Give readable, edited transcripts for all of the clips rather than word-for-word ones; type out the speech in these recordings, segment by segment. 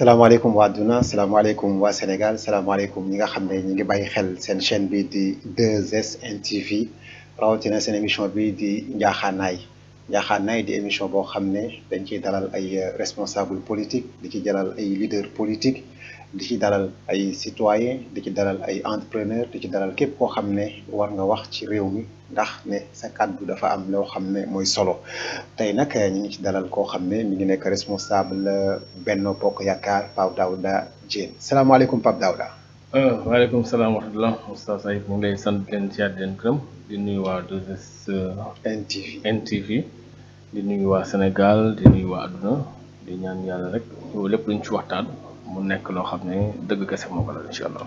salaamaaleykum waa adduna salaamaaleykum waa Sénégal salaamaaleykum ñi nga xam ne ñi ngi bàyyi xel seen chaîne bi di 2SNTV rawatina seen émission bi di Njaaxaanaay di émission boo xam ne dañ ciy dalal ay responsable politique di ci dalal ay leader politique di ci dalal ay citoyen di ci dalal ay entrepreneur di ci dalal képp koo xam ne war nga wax ci réew mi ndax ne sa kàddu dafa am loo xam ne mooy solo tey nag ñu ngi ci dalal koo xam ne mi ngi nekk responsable Benno Bokk Yaakaar Pape Daouda Diène salaamaaleykum Pape Daouda. waaleykum salaam wa rahmatulah Oustaz Saïd ñu ngi lay sant leen ci leen gërëm di nuyu waa 2SNTV di nuyu waa Sénégal di nuyu waa àdduna di ñaan yàlla rek lépp luñ ci waxtaan mu nekk loo xam ne dëgg kese moo ko la incha allah.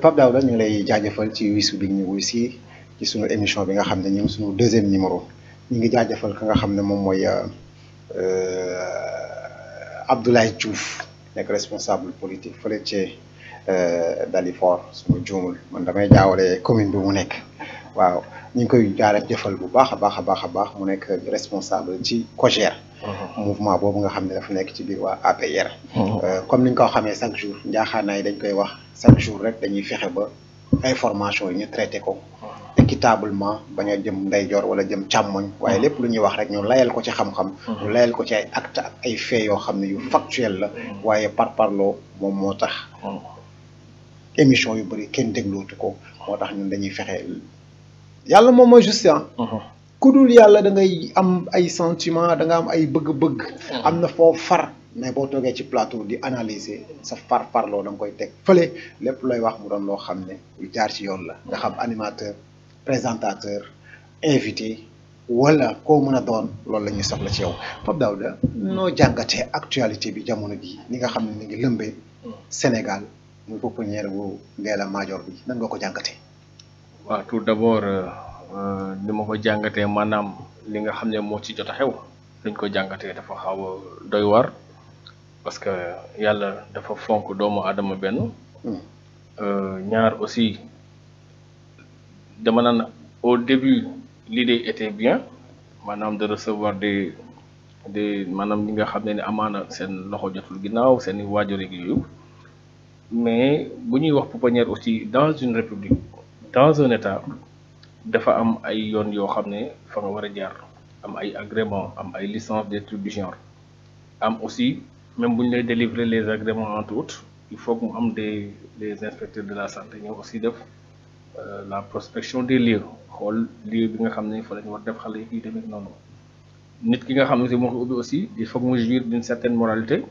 Pape Daouda ñu ngi lay jaajëfal ci wisu bi ñu wuy si ci sunu émission bi nga xam ne ñu ngi sunu deuxième numéro ñu ngi jaajëfal ka nga xam ne moom mooy Abdoulaye Diouf nekk responsable politique fële ci Dalifort suma juumul man damay jaawale commune bi mu nekk waaw ñu ngi koy jaajëfal bu baax a baax a baax a baax mu nekk responsable ci COJER. mouvement boobu nga xam ne dafa nekk ci biir waa APR. comme ni ñu ko xamee chaque jour Njaaxaanaay dañ koy wax chaque jour rek dañuy fexe ba information yi ñu traité ko équitablement bañ a jëm ndeyjoor wala jëm càmmoñ waaye lépp lu ñuy wax rek ñu layal ko ci xam-xam. ñu layal ko ci ay acte ak ay faits yoo xam ne yu factuel la waaye parparloo moom moo tax émission yu bëri kenn déglootu ko moo tax ñun dañuy fexe yàlla moom mooy juste ku dul yàlla da ngay am ay sentiment da nga am ay bëgg-bëgg am na foo far mais boo toogee ci plateau di analyser sa farloo da nga koy teg fële lépp looy wax mu doon loo xam ne lu jaar ci yoon la nga xam animateur présentateur invité wala koo mën a doon loolu la ñuy soxla ci yow Pape Daouda noo jàngatee actualité bi jamono ji ni nga xam ne ni ngi lëmbee Sénégal muy pouponnière bu Ndella Madior bi nan nga ko jàngatee. waaw tout d'abord ni ma ko jàngatee maanaam li nga xam ne moo ci jot a xew dañ ko jàngatee dafa xaw a doy war parce que yàlla dafa fonk doomu aadama benn ñaar aussi dama naan au début l'idée était bien maanaam de recevoir des maanaam ñi nga xam ne amaana seen loxo jotul ginnaaw seen i waajur yi yooyu mais bu ñuy wax pouponnière aussi dans une république dans un état dafa am ay yoon yoo xam ne fa nga war a jaar am ay agrément am ay licence des trucs du genre am aussi même bu ñu lay délivrer les agréments entre autres il faut que mu am des inspecteurs de la santé ñoo aussi def la prospection des lieux xool lieu bi nga xam ne fa la ñu war def xale yi fii tamit noonu nit ki nga xam ne si moo ko ubbi aussi il faut que mu jouir d'une certaine moralité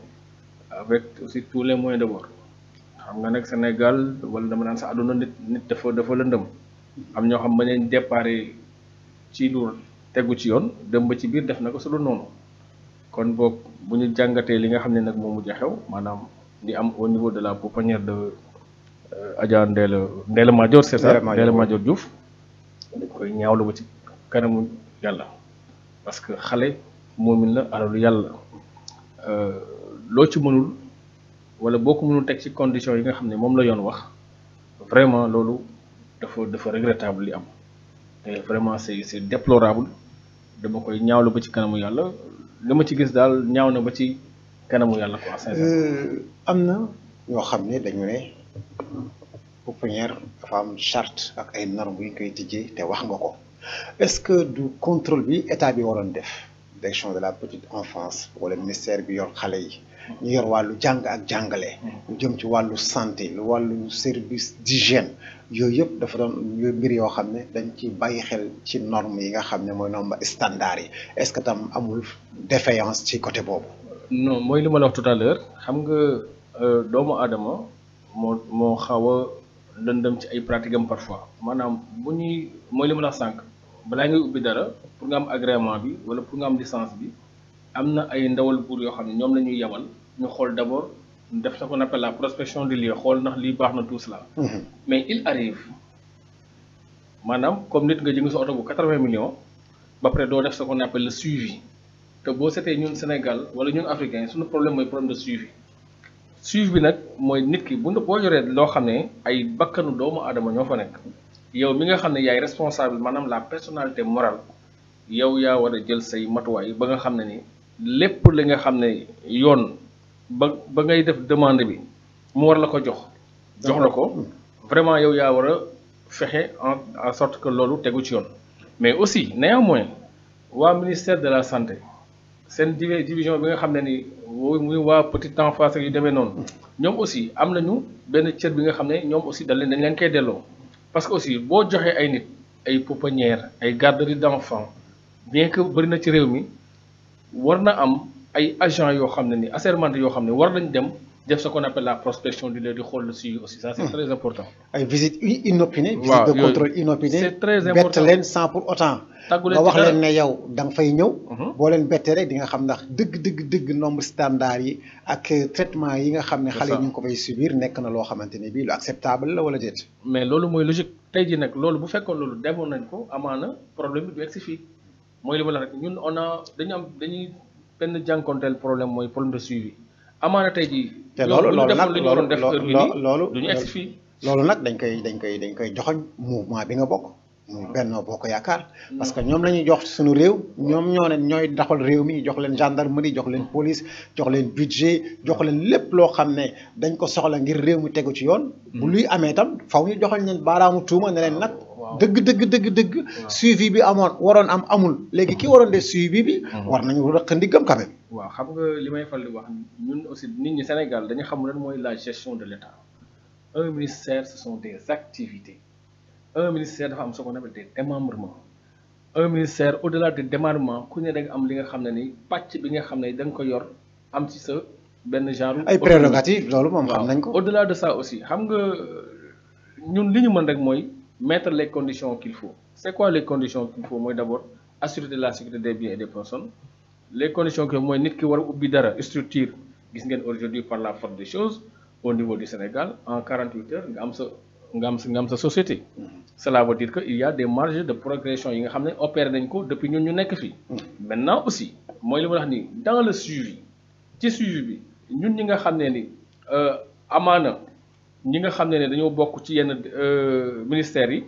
avec aussi tous les moyens de bord xam nga nag Sénégal wala dama naan sa àdduna nit dafa lëndëm am ñoo xam ba leen déparé ci lu tegu ci yoon dem ba ci biir def na ko su dul noonu kon boog bu ñu jàngatee li nga xam ne nag moo mujj a xew maanaam di am au niveau de la pouponnière de Adja Ndella Madior c'est ça Ndella Madior Diouf dañ koy ñaawlu ba ci kanamu yàlla parce que xale moomin la alalu yàlla loo ci mënul wala boo ko mënul teg ci conditions yi nga xam ne moom la yoon wax vraiment loolu dafa regrettable li am te vraiment c'est déplorable dama koy ñaawlu ba ci kanamu yàlla li ma ci gis daal ñaaw na ba ci kanamu yàlla quoi sincèrement. am na ñoo xam ne dañu ne pouponnière dafa am charte ak ay normes yu ñu koy tijjee te wax nga ko est-ce que du contrôle bi état bi waroon def direction de la petite enfance wala ministère bi yor xale yi ñu yor wàllu jàng ak jàngale lu jëm ci wàllu santé lu wàllu service d'hygiène yooyu yëpp dafa doon mbir yoo xam ne dañ ci bàyyi xel ci normes yi nga xam ne mooy norme standard yi est-ce que tam amul défaillance ci côté boobu. non mooy li ma la wax tout à l'heure xam nga doomu aadama moo xaw a lëndëm ci ay pratiques am parfois maanaam bu ñuy mooy li ma la wax sànq balaa ngay ubbi dara pour nga am agrément bi wala pour nga am licence bi am na ay ndawal buur yoo xam ne ñoom la ñuy yabal ñu xool d'abord def ce qu'on appelle la prospection des lieux xool ndax lii baax na tout cela mais il arrive maanaam comme nit nga jëng sa oto bu 80 millions ba pare doo def ce qu'on appelle le suivi te boo seetee ñun Sénégal wala ñun africain suñu problème mooy problème de suivi bi nag mooy nit ki boo yoree loo xam ne ay bakkanu doomu aadama ñoo fa nekk yow mi nga xam ne yaay responsable maanaam la personnalité morale yow yaa war a jël say matuwaay ba nga xam ne ni lépp li nga xam ne yoon ba ngay def demande bi mu war la ko jox la ko vraiment yow yaa war a fexe en sorte que loolu tegu ci yoon mais aussi néanmoins waa ministère de la santé seen division bi nga xam ne ni muy waa petite enfance yu demee noonu ñoom aussi am nañu benn cër bi nga xam ne ñoom aussi dañ leen koy delloo parce que aussi boo joxee ay nit ay pouponnières ay garderies d'enfants bien que bëri na ci réew mi war na am ay agents yoo xam ne ni assermentés yoo xam ne war nañ dem def ce qu'on appelle la prospection di xool le suivi aussi ça c'est très important. ay visites inopinées. visite de contrôle inopinées. c'est très important bett leen sans pour autant. nga wax leen ne yow da nga fay ñëw. boo leen bettee rek di nga xam ndax dëgg nombre standard yi ak traitement yi nga xam ne xale yi ñu ngi ko fay subir nekk na loo xamante ne bii lu acceptable la wala déet. mais loolu mooy logique tey jii nag loolu bu fekkoon loolu demoon nañ ko amaana problème bi du egsi fii mooy li ma la rek ñun dañuy benn jànkonteel problème mooy problème de suivi amaana tey jii. te loolu nag loolu du ñu egsi fii. loolu nag dañ koy joxoñ mouvement bi nga bokk. muy Benno Bokk Yaakaar. parce que ñoom la ñuy jox suñu réew. ñoom ñooy doxal réew mi jox leen gendarmerie jox leen police jox leen budget jox leen lépp loo xam ne dañ ko soxla ngir réew mi tegu ci yoon. bu luy amee tam faw ñu joxal leen baaraamu tuuma ne leen nag. dëgg suivi bi waroon amul léegi ki waroon def suivi bi. war nañu rëq ndigam quand même. waaw xam nga li may fal di wax ñun aussi nit ñi Sénégal dañu xam lan mooy la gestion de l'État. Un ministère ce sont des activités. Un ministère dafa am ce qu'on appelle des démembrements. Un ministère au-delà des démembrements ku ne da nga am li nga xam ne ni pàcc bi nga xam ne da nga ko yor am ci sa benn genre. ay prérogatives loolu moom xam nañ ko. au-delà de ça aussi xam nga ñun li ñu mën rek mooy mettre les conditions qu'il faut. C'est quoi les conditions qu'il faut mooy d'abord assurer de la sécurité des biens et des personnes. Les conditions que mooy nit ki war a ubbi dara structure gis ngeen aujourd'hui par la force des choses au niveau du Sénégal en 48 heures nga am sa société. Cela veut dire que il y a des marges de progression yi nga xam ne opéré nañ ko depuis ñun ñu nekk fii. Maintenant aussi mooy li ma wax ni dans le suivi ci suivi bi ñun ñi nga xam ne ni amaana ñi nga xam ne dañoo bokk ci yenn ministères yi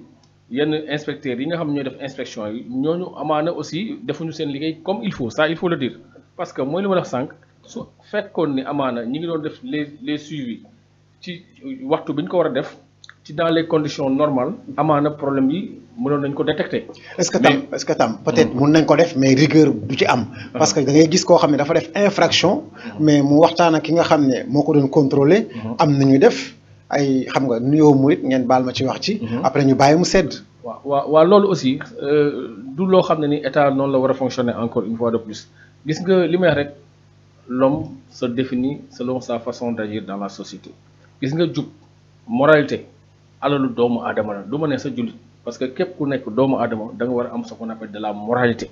yenn inspecteurs yi nga xam ne ñooy def inspection yi ñooñu amaana aussi defuñu seen liggéey comme il faut ça il faut le dire parce que mooy li ma wax sànq su fekkoon ni amaana ñi ngi doon def les suivis ci waxtu bi ñu ko war a def ci dans les conditions normales amaana problème yi mënoon nañ ko détecter. est-ce que tam peut-être mën nañ ko def mais rigueur du ci am. parce que da ngay gis koo xam ne dafa def infraction. mais mu waxtaan ak ki nga xam ne moo ko doon contrôler. am na ñuy def. ay xam nga nuyoo murit ngeen baal ma ci wax ci. après ñu bàyyi mu sedd. waaw loolu aussi du loo xam ne ni état noonu la war a fonctionner encore une fois de plus gis nga li may wax rek l'homme se définit selon sa façon d'agir dans la société gis nga jub moralité alalu doomu aadama la du ma ne sa jullit parce que képp ku nekk doomu aadama da nga war a am ce qu'on appelle de la moralité.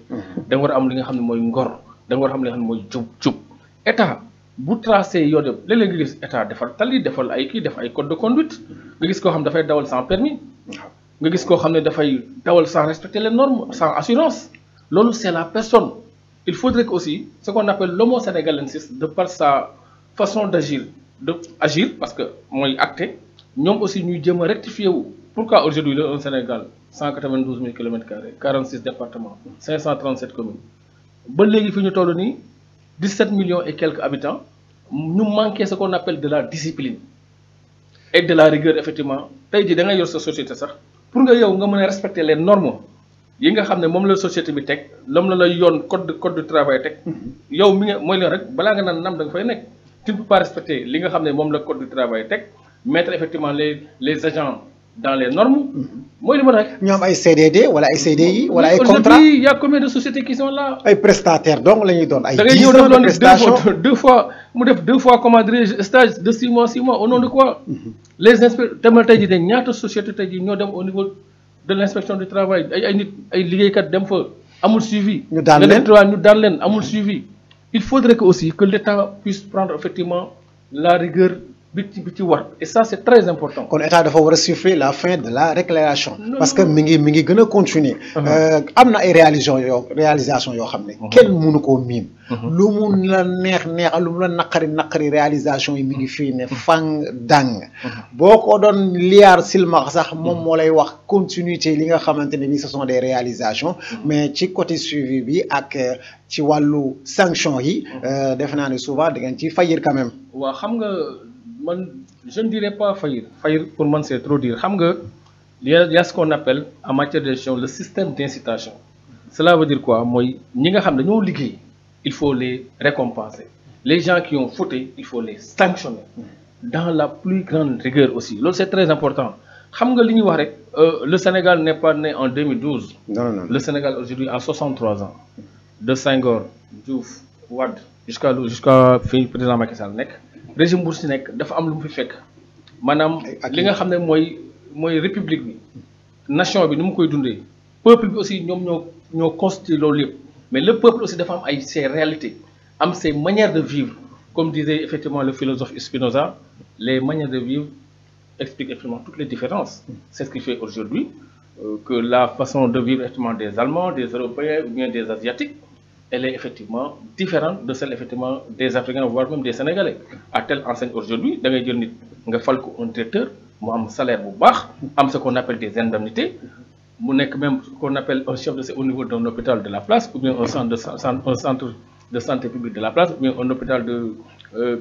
da nga war a am li nga xam ne mooy ngor da nga war a am li nga xam ne mooy jub état. bu tracé yoo dem léeg-léeg nga gis état defal tali defal ay kii def ay code de conduite nga gis koo xam ne dafay dawal sans permis nga gis koo xam ne dafay dawal sans respecter les normes sans assurance loolu c'est la personne il faudrait que aussi ce qu'on appelle l'homo sénégalensis de par sa façon d'agir parce que mooy acté ñoom aussi ñuy jéem a rectifier wu pourquoi aujourd'hui là un Sénégal 192 000 km², 46 départements 537 communes ba léegi fi ñu toll nii 17 millions et quelques habitants, nous manquons ce qu'on appelle de la discipline et de la rigueur, effectivement. Aujourd'hui, dans la société, pour que respecter les normes, yi nga xam ne moom la société bi teg lam la yoon code de travail teg yow mi nga mooy leen rek balaa nga naan nam da nga fay nekk tu ne peux pas respecter li nga xam ne moom la code du travail teg mettre effectivement les agents dans les normes mooy li ma rek. ñu am ay CDD wala ay CDI wala ay contrat il y a combien de sociétés qui sont là. ay prestataires donc la ñuy doon ay. 10 ans de prestation deux fois mu def 2 fois comment dirais-je stage de 6 mois au nom de quoi. les inspecteurs demal tey jii de ñaata société tey jii ñoo dem au niveau de l'inspection du travail ay nit ay liggéeykat dem fa amul suivi. ñu daan leen amul suivi. il faudrait que aussi que l'État puisse prendre effectivement la rigueur bi ci war et ça c'est très important. kon état dafa war a siffler la fin de la récréation. Non, parce que mi ngi gën a continuer. am na ay réalisation yoo xam ne. kenn mënu koo miim. lu mu la neex lu mu la naqari réalisation yi mi ngi fii ne fang dang. boo ko doon liyaar silmax sax moom moo lay wax continuité li nga xamante ne ni ce sont des réalisations. mais ci côté suivi bi ak ci wàllu sanction yi. defe naa ne souvent da ngeen ci faillir quand même. waaw xam nga. man je ne dirais pas faillir pour moi c'est trop dire xam nga il y a ce qu'on appelle en matière de gestion le système d'incitation. Cela veut dire quoi mooy ñi nga xam ne dañoo liggéey il faut les récompenser les gens qui ont fauté il faut les sanctionner dans la plus grande rigueur aussi loolu c'est très important xam nga li ñuy wax rek le Sénégal n'est pas né en 2012. Non. Le Sénégal aujourd'hui a 63 ans de Senghor Diouf Wade jusqu'à fii président Macky Sall nekk. Régime bu si nekk dafa am lu mu fi fekk maanaam li nga xam ne mooy république bi nation bi ni mu koy dundee peuple bi aussi ñoom ñoo constitué loolu yëpp mais le peuple aussi dafa am ay ses réalités am ses manières de vivre comme disait effectivement le philosophe Spinoza les manières de vivre expliquent effectivement toutes les différences. C'est ce qui fait aujourd'hui que la façon de vivre effectivement des Allemands, des Européens ou bien des Asiatiques, elle est effectivement différente de celle effectivement des Africains, voire même des Sénégalais. À telle enseigne aujourd'hui, da ngay jël nit nga fal ko un directeur mu am salaire bu baax am ce qu'on appelle des indemnités mu nekk même ce qu'on appelle un chef de au niveau d'un hôpital de la place ou bien un centre de santé publique de la place ou bien un hôpital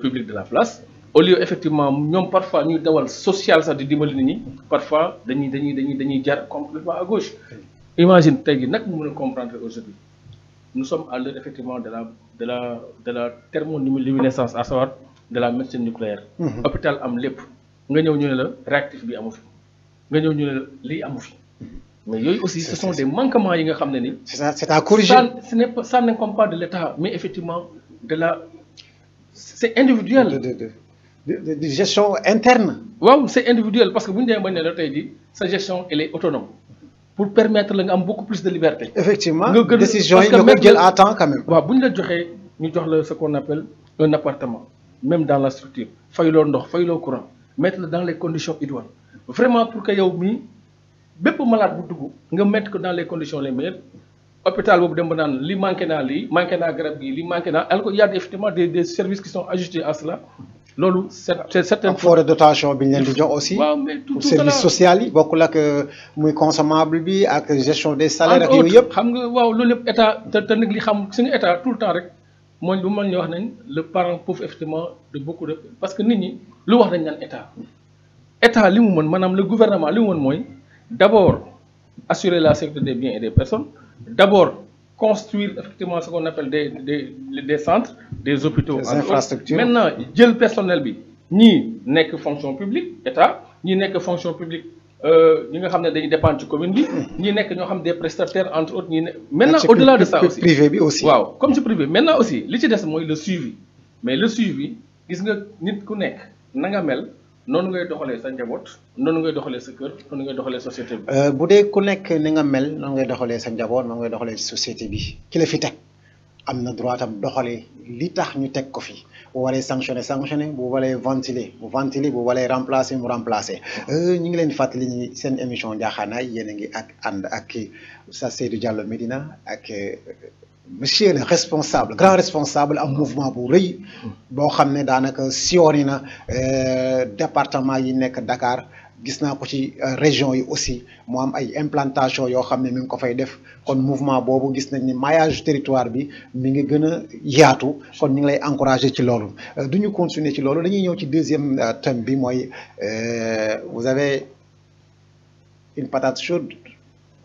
public de la place. Au lieu effectivement ñoom parfois ñuy dawal social sax di dimbali nit ñi parfois dañuy jaar complètement à gauche. Imagine tey jii nag mu mën a comprendre aujourd'hui nous sommes à l'heure effectivement de la thermoluminescence, à savoir de la médecine nucléaire. Hôpital am lépp nga ñëw ñu ne la réactif bi amu fi nga ñëw ñu ne la lii amu fi mais yooyu aussi ce sont des manquements yi nga xam ne ni. c'est à corriger. Ça n'incombe pas de l'État mais effectivement c'est individuel. de gestion interne. waaw c'est individuel parce que bu ñu demee bañ ne la tey jii sa gestion elle est autonome. Pour permettre la nga am beaucoup plus de liberté. Effectivement décision yi nga ko jël à temps quand même. waaw bu ñu la joxee ñu jox la ce qu'on appelle un appartement même dans la structure fayloo ndox fayloo courant mettre la dans les conditions idoines vraiment pour que yow mii bépp malade bu dugg nga mettre ko dans les conditions les meilleures hôpital boobu dem ba naan li manqué naa garab gi li manqué naa alors qu'il y a effectivement des services qui sont ajustés à cela. loolu c'est certain. ak fort de dotation bi ñu leen di jox aussi. waaw mais tout service social yi bokkul ak muy consommable bi ak gestion des salaires ak yooyu yëpp. xam nga waaw loolu yëpp état te nag li xam suñu état tout le temps rek mooy lu mel ni wax nañ le parent pauvre effectivement de beaucoup de parce que nit ñi lu wax dañ naan état li mu mën maanaam le gouvernement li mu mën mooy d'abord assurer la sécurité des biens et des personnes d'abord construire effectivement ce qu'on appelle des centres, des hôpitaux, des infrastructures. Maintenant, jël personnel bi ñii nekk fonction publique état ñii nekk fonction publique ñi nga xam ne dañuy dépendre ci commune bi ñii nekk ñoo xam des prestataires entre autres ñii ne. maintenant au-delà de ça aussi privé bi aussi. waaw comme ci privé maintenant aussi li ci des mooy le suivi mais le suivi gis nga nit ku nekk na nga mel. noonu ngay doxalee sa njaboot noonu ngay doxalee sa kër noonu ngay doxalee société bi. bu dee ku nekk ni nga mel noonu ngay doxalee sa njaboot noonu ngay doxalee société bi ki la fi teg am na droit tam doxalee li tax ñu teg ko fi bu waree sanctionner bu waree ventiler bu waree remplacer mu remplacer ñu ngi leen di fàttali ñu seen émission Ndiakhanaay yéen a ngi ànd ak Oustaz Seydou Diallo Medina ak. Monsieur le responsable grand responsable am mouvement bu rëy boo xam ne daanaka sillonné na département yi nekk Dakar gis naa ko ci région yi aussi mu am ay implantation yoo xam ne mi ngi ko fay def kon mouvement boobu gis nañ ni maillage territoire bi mi ngi gën a yaatu kon ñu ngi lay encourager ci loolu du ñu continuer ci loolu dañuy ñëw ci deuxième thème bi mooy vous avez une patate chaude.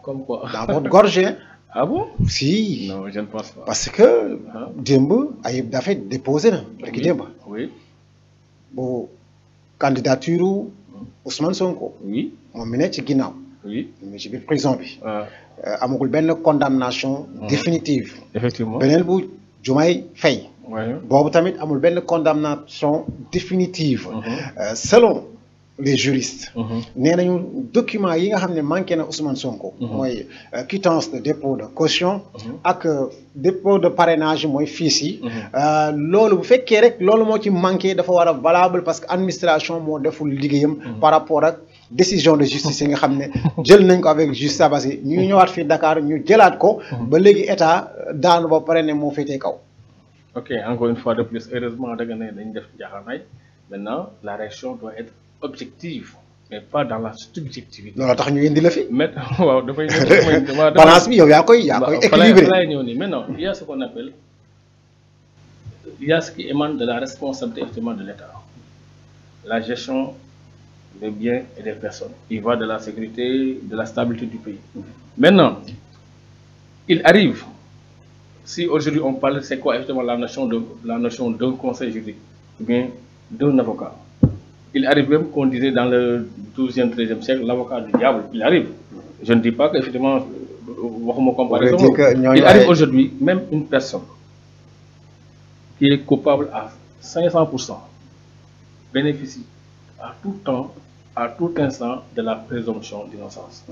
Comme quoi dans votre gorge. Ah bon? Si. Non, je ne pense pas. Parce que démb Ayib Daffé déposé na. rek démb. Oui. bu candidature Ousmane Sonko. Oui. moom mi ne ci ginnaaw. Oui. mu ci biir prison bi. amagul benn condamnation définitive. Effectivement. beneen bu Diomaye Faye. Oui. boobu tamit amul benn condamnation définitive. Selon les juristes. nee nañu document yi nga xam ne manqué na Ousmane Sonko. mooy quittance de dépôt de caution. ak dépôt de parrainage mooy fiches yi. loolu bu fekkee rek loolu moo ci manqué dafa war a valable parce que administration moo deful liggéeyam. par rapport ak décision de justice yi nga xam ne jël nañ ko avec juge Sabassi ñu ñëwaat fii Dakar ñu jëlaat ko. ba léegi état daanu ba pare ne moo féetee kaw. Ok, encore une fois de plus, heureusement, maintenant, la réaction doit être objective, mais pas dans la subjectivité. Non, tax ñu indi la fi. Mais, balance bi yow yaa koy équilibré. Maintenant, il y a ce qu'on appelle, il y a ce qui émane de la responsabilité effectivement de l'État. La gestion des biens et des personnes. Il va de la sécurité, de la stabilité du pays. Maintenant, il arrive. Si aujourd'hui on parle, c'est quoi effectivement la notion d'un conseil juridique, ou bien d'un avocat. Il arrive même qu'on disait dans le 12e, 13e siècle, l'avocat du diable. Il arrive. Je ne dis pas qu'effectivement, il arrive aujourd'hui, même une personne qui est coupable à 500% bénéficie à tout temps, à tout instant de la présomption d'innocence.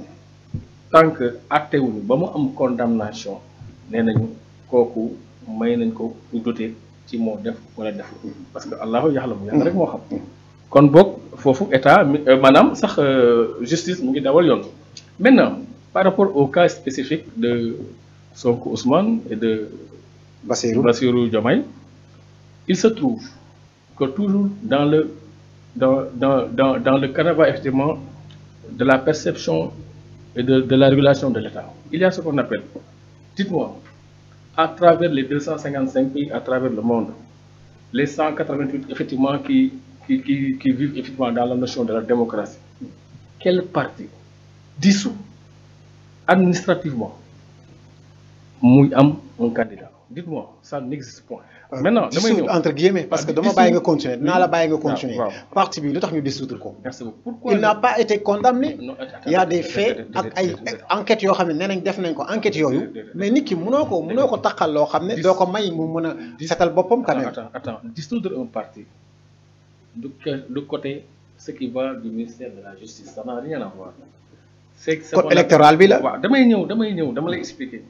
Tant que acte ou une condamnation, kooku may nañ ko ñu doté ci moo def wala def parce que allahu yaxlamu yàlla rek moo xam kon boog foofu état maanaam sax justice mu ngi dawal yoon. Maintenant par rapport au cas spécifique de Sonko Ousmane et de Bassirou Diomaye, il se trouve que toujours dans le canevas effectivement de la perception et de la régulation de l'État, il y a ce qu'on appelle, dites-moi, à travers les 255 pays à travers le monde, les 188 effectivement qui vivent effectivement dans la notion de la démocratie, quel parti dissous administrativement muy am un candidat? Dites-moi, ça n'existe pas. Maintenant, entre guillemets, parce que demain bàyyi nga continuer, dinaa la bàyyi nga continuer. Parti bi lu tax ñu dissoudre ko. Merci beaucoup. Pourquoi il n'a pas été condamné. Il y a des faits ak ay enquêtes yoo xam ne nee nañ def nañ ko enquêtes yooyu. Mais nit ki mënoo ko taxal loo xam ne doo ko may mu mën a setal boppam quand même. Attends, dissoudre un parti du côté ce qui va du ministère de la justice, ça n'a rien à voir. Code électoral bi la. waaw damay ñëw dama lay expliquer.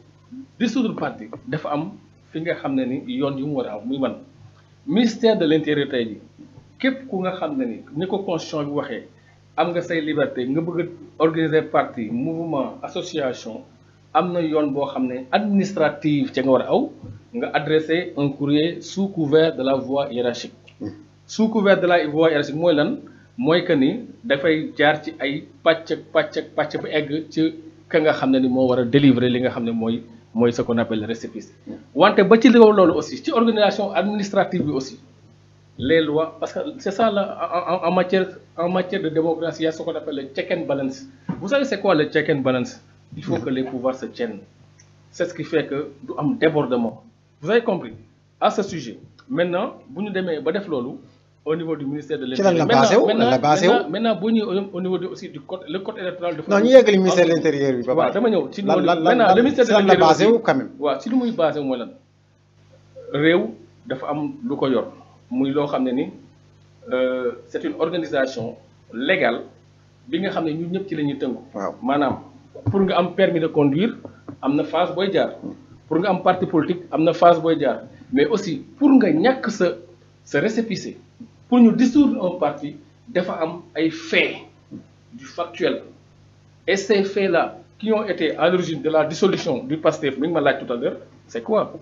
Dissoudre parti dafa am fi nga xam ne ni yoon yu mu war a am muy man ministère de l'intérieur tey jii képp ku nga xam ne ni ko constitution bi waxee am nga say liberté nga bëgg a organiser parti mouvement association am na yoon boo xam ne administrative ca nga war a aw nga adresser un courrier sous couvert de la voie hiérarchique. Sous couvert de la voie hiérarchique mooy lan mooy que ni dafay jaar ci ay pàcc ba egg ci ka nga xam ne ni moo war a délivrer li nga xam ne mooy ce qu'on appelle le récépissé. Wante ba ci loolu aussi ci organisation administrative bi aussi les lois, parce que c'est ça là en matière de démocratie, il y a ce qu'on appelle le check and balance. Vous savez c'est quoi le check and balance? Il faut que les pouvoirs se tiennent. C'est ce qui fait que du am débordement. Vous avez compris à ce sujet. Maintenant bu ñu demee ba def loolu au niveau du ministère de l'Intérieur. Maintenant bu ñu au niveau aussi du code, le code électoral de. Non ñu yeggali ministère de l'Intérieur bi ba waaw dama ñëw ci maintenant le ministère de l'Intérieur basé wu quand même. waaw ci lu muy basé wu mooy lan réew dafa am lu ko yor muy loo xam ne ni c'est une organisation légale bi nga xam ne ñun ñëpp ci la ñuy tënku. waaw maanaam pour nga am permis de conduire am na phase booy jaar pour nga am parti politique am na phase booy jaar mais aussi pour nga ñàkk sa récépissé pour ñu dissoudre un parti dafa am ay faits du factuel et ces faits là qui ont été à l'origine de la dissolution du PASTEF mi ngi ma laaj tout à l'heure c'est quoi?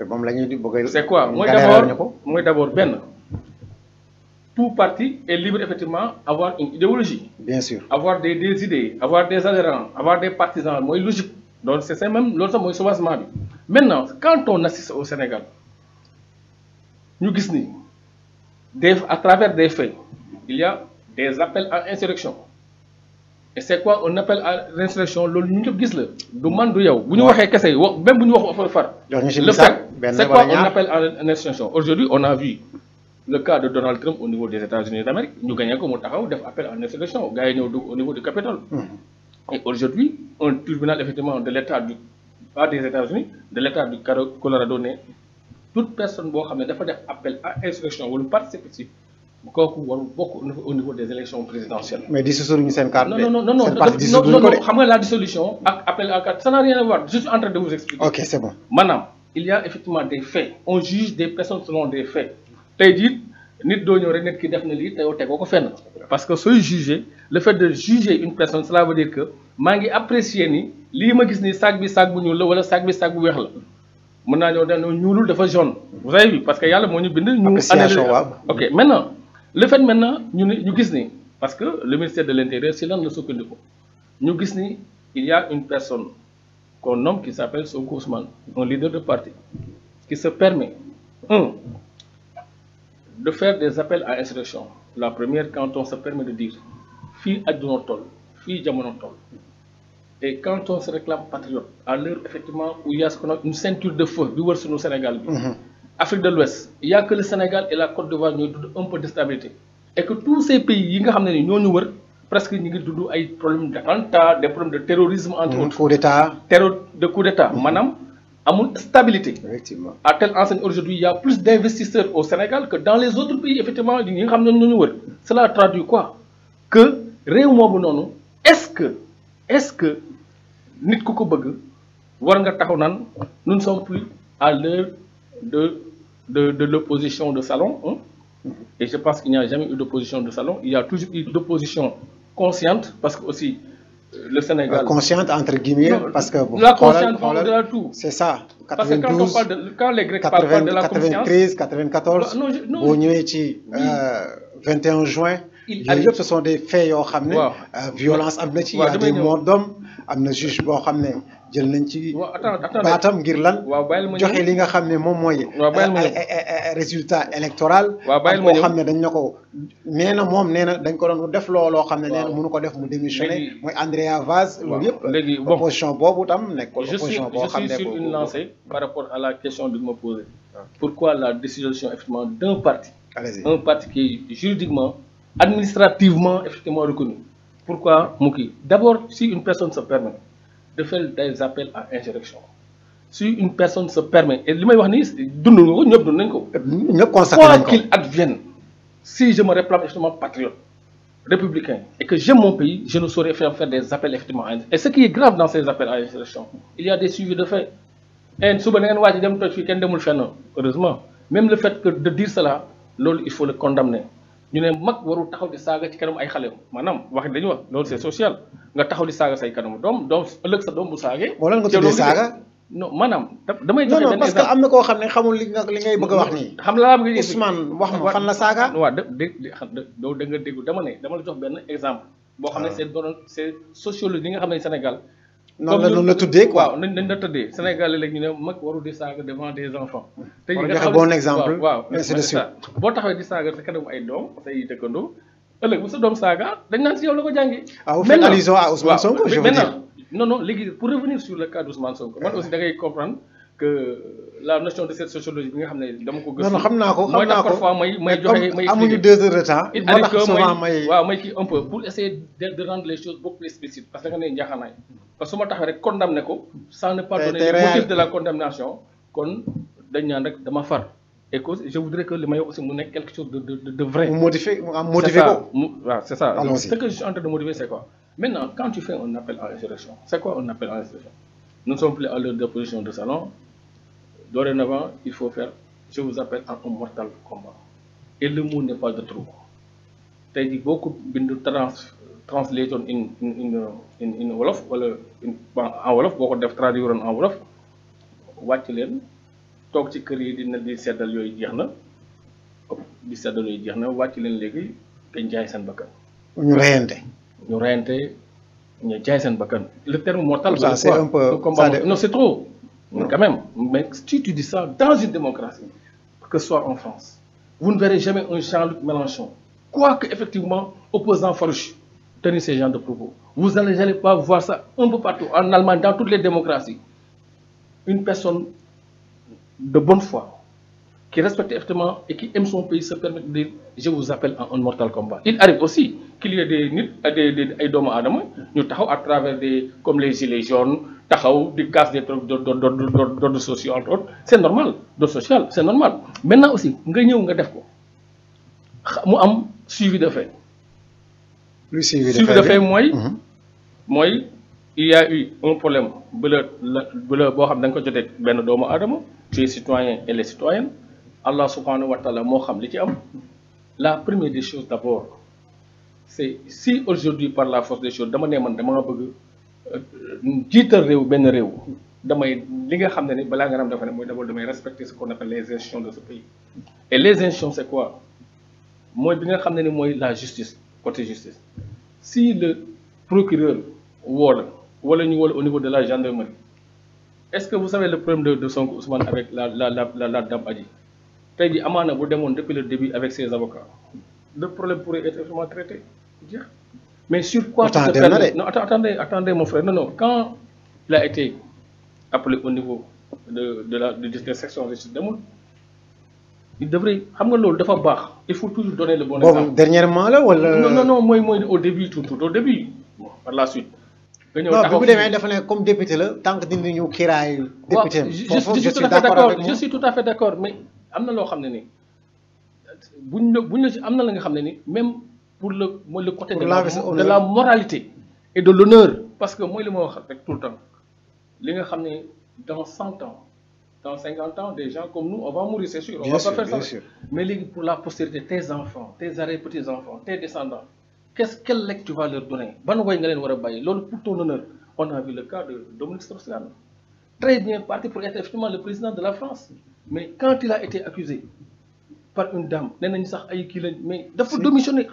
moom la ñuy di bëgg. C'est quoi? mooy d'abord benn tout parti est libre effectivement avoir une idéologie. Bien sûr. Avoir des idées, avoir des adhérents, avoir des partisans, mooy logique. Donc c'est ça même loolu sax mooy soubassement bi. Maintenant quand on assiste au Sénégal ñu gis ni à travers des faits il y a des appels à insurrection. Et c'est quoi un appel à l'insurrection? Loolu ñu ñëpp gis la du man du yow bu ñu waxee kese même bu ñu wax far le fait c'est quoi un appel à l'insurrection? Aujourd'hui on a vu le cas de Donald Trump au niveau des États-Unis d'Amérique ñu gagné ko mu taxaw def appel à l'insurrection gars yi ñëw dugg au niveau du Capitole. Et aujourd'hui un tribunal effectivement de l'État des États-Unis de l'État du Colorado ne toute personne boo xam ne dafa def appel à insurrection wala participer ci kooku warul bokk au niveau des élections présidentielles. mais dissoudre ñu seen carte. non xam nga la dissolution ak appel à carte ça n'a rien à voir je suis en train de vous expliquer. ok c'est bon maanaam il y a effectivement des faits on juge des personnes selon des faits tey jii nit doo ñëw rek nit ki def na lii te yow tegoo ko fenn parce que sooy juger le fait de juger une personne cela veut dire que maa ngi apprécier ni lii ma gis ni sac bi sac bu ñuul la wala sac bi sac bu weex la mën naa ñëw dañoo ñuulul dafa jaune vous avez vu parce que yàlla moo ñu bind ñu ok maintenant le fait maintenant ñu gis ni parce que le ministère de l'Intérieur si lan la sukkandiku ñu gis ni il y a une personne qu'on nomme qui s'appelle Sonko Ousmane un leader de parti qui se permet de faire des appels à insurrection la première quand on se permet de dire fii àdduna toll fii jamono toll et quand on se réclame patriote à l'heure effectivement où il y a ce qu'on a une ceinture de feu bi wër sunu Sénégal bi Afrique de l'Ouest il y a que le Sénégal et la Côte d'Ivoire ñooy dund un peu de stabilité et que tous ces pays yi nga xam ne ni ñoo ñu wër presque ñu ngi dund ay problèmes d'attentat des problèmes de terrorisme entre autres coup d'état coup d'état maanaam amul stabilité. Effectivement. À telle enseigne aujourd'hui, il y a plus d'investisseurs au Sénégal que dans les autres pays, effectivement, cela traduit quoi? Que, réellement, est-ce que, nous ne sommes plus à l'heure de l'opposition de salon, hein? Et je pense qu'il n'y a jamais eu d'opposition de salon, il y a toujours eu d'opposition consciente, parce que aussi, le Sénégal. Consciente entre guillemets, non, parce que bon, la conscience de tout. C'est ça. 92, parce que quand on parle quand les Grecs parlent de la conscience. 93, 94, bon, 21 juin, ce sont des faits yoo xam ne violence am na ci, y a des morts d'hommes, am na juge boo xam ne jël nañ ci baatam ngir lan joxe li nga xam ne moom mooy résultat électoral ak boo xam ne dañ na ko nee na moom nee na dañ ko doon def looloo xam ne nee na mënu ko def mu démissionné mooy Andrea Vaz loolu yëpp opposition boobu tam nekk opposition boo xam ne je suis sur une lancée par rapport à la question bi ma posée pourquoi la dissolution effectivement d'un parti un parti qui est juridiquement administrativement effectivement reconnu pourquoi mu kii d'abord si une personne se permet de faire des appels à insurrection si une personne se permet et li may wax nii dund nga ko ñëpp dund nañ ko. ñëpp constaté nañ ko quoi qu'il advienne si je me réclame effectivement patriote républicain et que j'aime mon pays je ne saurais faire des appels effectivement à et ce qui est grave dans ces appels à insurrection il y a des suivis de faits et suba na ngeen wàcc dem toj fii kenn demul fenn heureusement même le fait que de dire cela loolu il faut le condamner. ñu ne mag warul taxaw di saaga ci kanam ay xale maanaam wax dañuy wax loolu c'est social nga taxaw di saaga say kanamu doom ëllëg sa doom bu saagee. moo leen nga tuddee saaga. non maanaam damay joxe benn parce que am na koo xam ne xamul li ngay bëgg a wax nii. xam laa bëgg Ousmane wax ma fan la saaga. waaw da nga déglu dama la jox benn exemple. boo xam ne c'est sociologie yi nga xam ne Sénégal. noonu la tuddee quoi waaw nañ la tëddee Sénégal léegi ñu ne mag warul di saaga devant des enfants. te ñu nga bon exemple. waaw boo taxawee di saaga sa kanamu ay doom say dëkkandoo ëllëg bu sa doom saaga dañ naan si yow la ko jàngee. ah vous faites allusion à Ousmane Sonko je veux dire. non léegi pour revenir sur le cas d'Ousmane Sonko man aussi da ngay comprendre que la notion de cette sociologie bi nga xam ne dama ko gëstu. non xam naa ko mooy tax parfois may joxe may amuñu 2 heures de temps. il arrive que may kii un peu pour essayer de rendre les choses beaucoup plus explicites parce que nga ne njaaxanaay parce que su ma taxee rek condamné ko sans ne pas donner le motif de la condamnation kon dañ ñaan rek dama far et que je voudrais que li may aussi mu nekk quelque chose de vrai. mu motiver ko waaw c'est ça ce que je suis en train de motiver c'est quoi maintenant quand tu fais un appel à insurrection c'est quoi un appel à insurrection nous ne sommes plus à l'heure d'opposition de salon dorénavant il faut faire je vous appelle à un mortal combat et le mot n'est pas de trop tey jii boo ko bind translation in wolof wala en wolof boo ko def traduire en wolof wàcc leen toog ci kër yi di seddal yooyu jeex na wàcc leen léegi dañ jaay seen bakkan. ñu reyante ñu jaay seen bakkan. le terme mortal. ça c'est un peu non c'est trop. quand même mais si tu dis ça dans une démocratie que ce soit en France vous ne verrez jamais un Jean-Luc Mélenchon quoique effectivement opposant farouche tenir ces genres de propos vous n'allez pas voir ça un peu partout en Allemagne dans toutes les démocraties une personne de bonne foi qui respecte effectivement et qui aime son pays se permet de dire je vous appelle à un mortal combat. Il arrive aussi qu'il y ait des doomu aadama ñu taxaw à travers des comme les gilets jaunes taxaw di casse des trucs d'ordre social entre autres c'est normal d'ordre social c'est normal maintenant aussi nga ñëw nga def ko mu am suivi de fait. lu suivi de fait mooy il y a eu un problème bu la boo xam da nga ko jotee benn doomu aadama tu es citoyen et les citoyennes Allah subhanahu wa taala moo xam li ci am. La première des choses d'abord c'est si aujourd'hui par la force des choses dama ne man dama bëgg jiital réew benn réew damay li nga xam ne ni balaa nga am dafa ne mooy d'abord damay respecter ce qu'on appelle les institutions de ce pays. Et les institutions c'est quoi mooy bi nga xam ne ni mooy la justice côté justice. Si le procureur wala ñu wala au niveau de la gendarmerie, est-ce que vous savez le problème de Sonko Ousmane avec la dame Adji tey jii amaana bu demoon depuis le début avec ses avocats le problème pourrait être effectivement traité jeex. Mais sur quoi tu te permets? Non, attendez mon frère, non, quand il a été appelé au niveau de section de justice demul il devrait xam nga loolu dafa baax il faut toujours donner le bon exemple. Dernièrement là wala. non mooy au début tout au début bon, par la suite. nga ñëw taxaw bu demee dafa ne comme député la tant que dindi ñu kiraay. député je suis tout à fait d'accord mais am na loo xam ne ni buñ la ci am na la nga xam ne ni même pour le côté de la moralité et de l'honneur parce que mooy li ma wax rek tout le temps li nga xam ne dans 100 ans. Dans 50 ans, des gens comme nous, on va mourir, c'est sûr. On va pas faire ça. Sûr. Mais pour la postérité, tes enfants, tes arrière-petits-enfants, tes descendants, quel legs tu vas leur donner? Pour ton honneur, on a vu le cas de Dominique Strauss-Kahn. Très bien parti pour être effectivement le président de la France. Mais quand il a été accusé par une dame, mais il faut démissionner.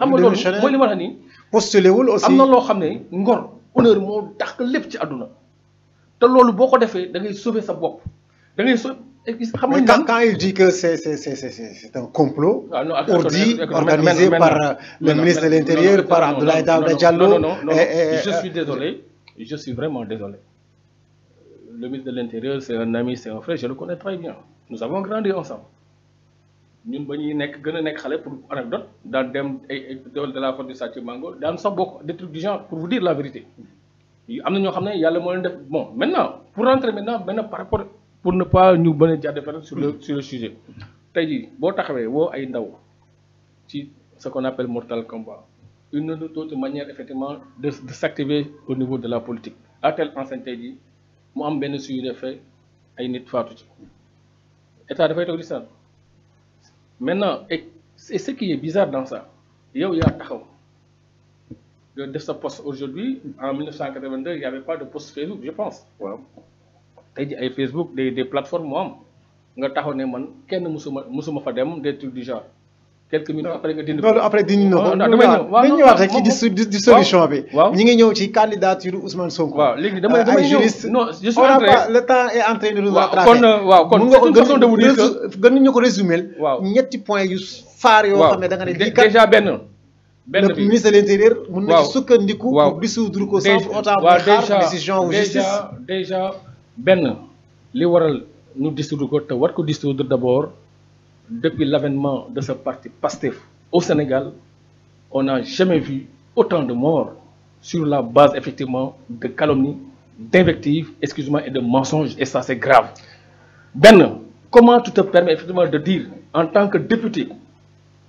Postulé aussi. Il y a honneur moo tax lépp ci àdduna te loolu boo ko defee da ngay sauver sa bopp. Quand il dit que c'est un complot organisé par le ministre de l'Intérieur, par Abdoulaye Daouda Diallo. Non, je suis désolé, je suis vraiment désolé. Le ministre de l'Intérieur, c'est un ami, c'est un frère, je le connais très bien. Nous avons grandi ensemble. Nous avons pour anecdote, dans de la faute de Sachi Mango, dans des trucs du genre, pour vous dire la vérité. Bon, maintenant, pour rentrer maintenant par rapport. Pour ne pas nous donner de différence sur le sujet. Si vous avez ce qu'on appelle mortal combat, une autre manière effectivement de s'activer au niveau de la politique. À tel enseigne, moi, je suis suivi de fait à une fatou. État de fait au ça. Maintenant, et ce qui est bizarre dans ça, il y a de ce poste aujourd'hui, en 1982, il n'y avait pas de poste Facebook, je pense. Wow. Tey jii ay Facebook des plateformes moo am nga taxaw ne man kenn musuma fa dem des trucs du genre quelques minutes après nga dindi ko. loolu après dindi na ko dañu ñëwaat rek ci di solution bi. ñi ngi ñëw ci candidature Ousmane Sonko. waaw léegi damay ñëw non je suis en train le temps est en train de nous rattraper. kon c'est une façon de vous dire que gën ñu ko résumer. waaw ñetti points yu faar yoo xam ne da nga ne déjà benn le ministre de l'Intérieur mun na ci sukkandiku pour dissoudre ko sans autant xaar décision ou justice. déjà Ben, li waral nous dissoudre ko te war ko dissoudre d'abord depuis l'avènement de ce parti PASTEF au Sénégal on n'a jamais vu autant de morts sur la base effectivement de calomnie, d'invectives, excuse-moi, et de mensonges et ça c'est grave. Ben, comment tu te permets effectivement de dire en tant que député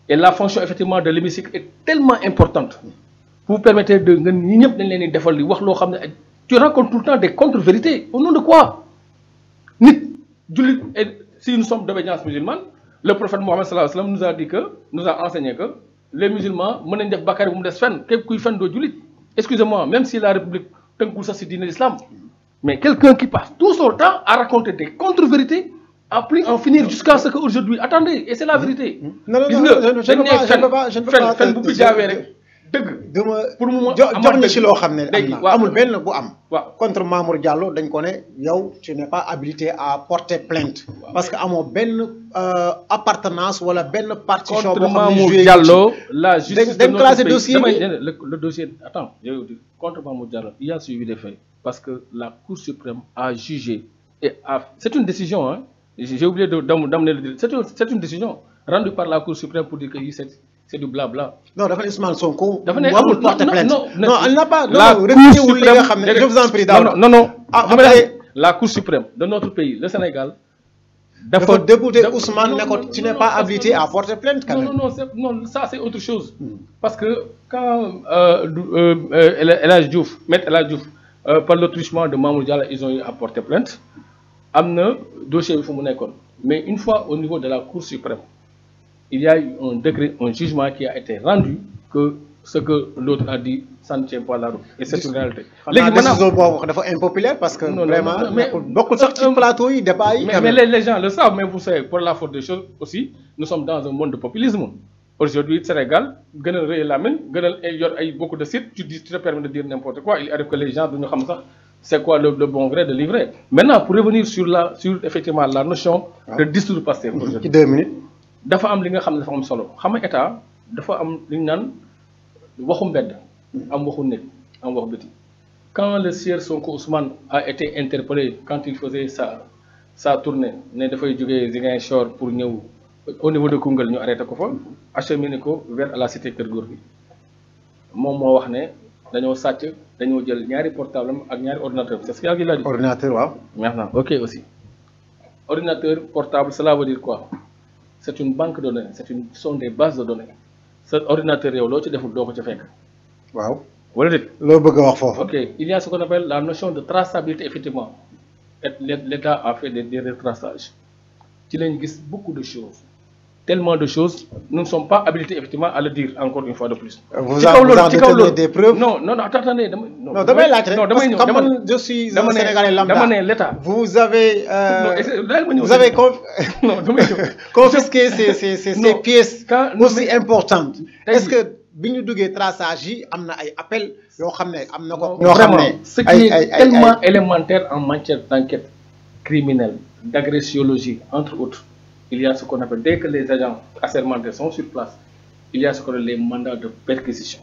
et la fonction effectivement de l'hémicycle est tellement importante vous permettez de ñi ñëpp dañ leen di defal li wax loo xam ne tu racontes tout le temps des contre-vérités. Au nom de quoi? Si nous sommes d'obédience musulmane, le prophète Mohammed sallallahu alayhi wa sallam nous a enseigné que les musulmans mën def bakkaar bu mu des fenn képp kuy fenn doo jullit. Excusez-moi, même si la République tënkul sax ci diine l'islam, mais quelqu'un qui passe tout son temps à raconter des contre-vérités a pu en finir jusqu'à ce qu'aujourd'hui, attendez, et c'est la vérité. Non, je ne peux pas. Pour moi, contre Mamour Diallo, tu n'es pas habilité à porter plainte. Parce que amo ben appartenance ou la ben partition contre Mamour Diallo, la justice de notre dossier. Le dossier, attends, je vais dire, contre Mamour Diallo, il y a suivi des faits. Parce que la Cour suprême a jugé. C'est une décision, hein. J'ai oublié d'amener le dire. C'est une décision rendue par la Cour suprême pour dire que c'est du blabla. Non, dafa Ousmane Sonko. Non, elle n'a pas. La Cour suprême. Je vous en prie. Non. La Cour suprême de notre pays, le Sénégal, dafa débouté Ousmane ne ko tu n'es pas habilité à porter plainte quand même. Non, ça c'est autre chose. Parce que quand El Hadj Diouf, Maître El Hadj Diouf, par le truchement de Mamour Diallo, ils ont eu à porter plainte. Amna dossier bi fu mu nekkoon. Mais une fois au niveau de la Cour suprême, il y a eu un décret, un jugement qui a été rendu que ce que l'autre a dit, ça ne tient pas la route. Et c'est une réalité. La décision dafa impopulaire parce que vraiment beaucoup de plateaux yi débat yi. Mais les gens le savent, mais vous savez, pour la faute des choses aussi, nous sommes dans un monde de populisme. Aujourd'hui, Sénégal, gënal rëy la main, gënal yor ay beaucoup de sites, tu te permets de dire n'importe quoi. Il arrive que les gens duñu xam sax c'est quoi le bon gré de livrer. Maintenant, pour revenir sur effectivement la notion de dissoudre Pastef. Ci 2 minutes. Dafa am li nga xam ne dafa am solo. Xam nga état dafa am li ñu naan waxu mbedd am waxu nit am wax biti. Quand le sieur Sonko Ousmane a été interpellé quand il faisait sa tournée ne dafay jógee Ziguinchor pour ñëw au niveau de Koungheul ñu arrêté ko fa acheminé ko vers la cité Keur Gorgui moom moo wax ne dañoo sàcc dañoo jël ñaari portable am ak ñaari ordinateur c'est ce qu'il a dit. Ordinateur waaw. Maintenant ok aussi ordinateur portable cela veut dire quoi? C'est une banque de données, sont des bases de données. Cet ordinateur, yow, tu deful doo ko ci fekk. Waaw. Wala dit. Lo bëgg wax fofu. Ok, il y a ce qu'on appelle la notion de traçabilité effectivement. L'État a fait des retraçages. Ci lañ gis beaucoup de choses. Tellement de choses, nous ne sommes pas habilités effectivement à le dire encore une fois de plus. Vous en détenez des preuves? Non, attendez. Non, damay laaj rek. Parce que comme je suis un Sénégalais lambda. Dama ne l'État. Vous avez confisqué ces pièces aussi importantes. Est-ce que bi ñu duggee traçage yi am na ay appels yoo xam ne am na ko. ñoo xam ne ce qui est tellement élémentaire en matière d'enquête criminelle, d'agressiologie, entre autres. Il y a ce qu'on appelle, dès que les agents assermentés sont sur place, il y a ce qu'on appelle les mandats de perquisition.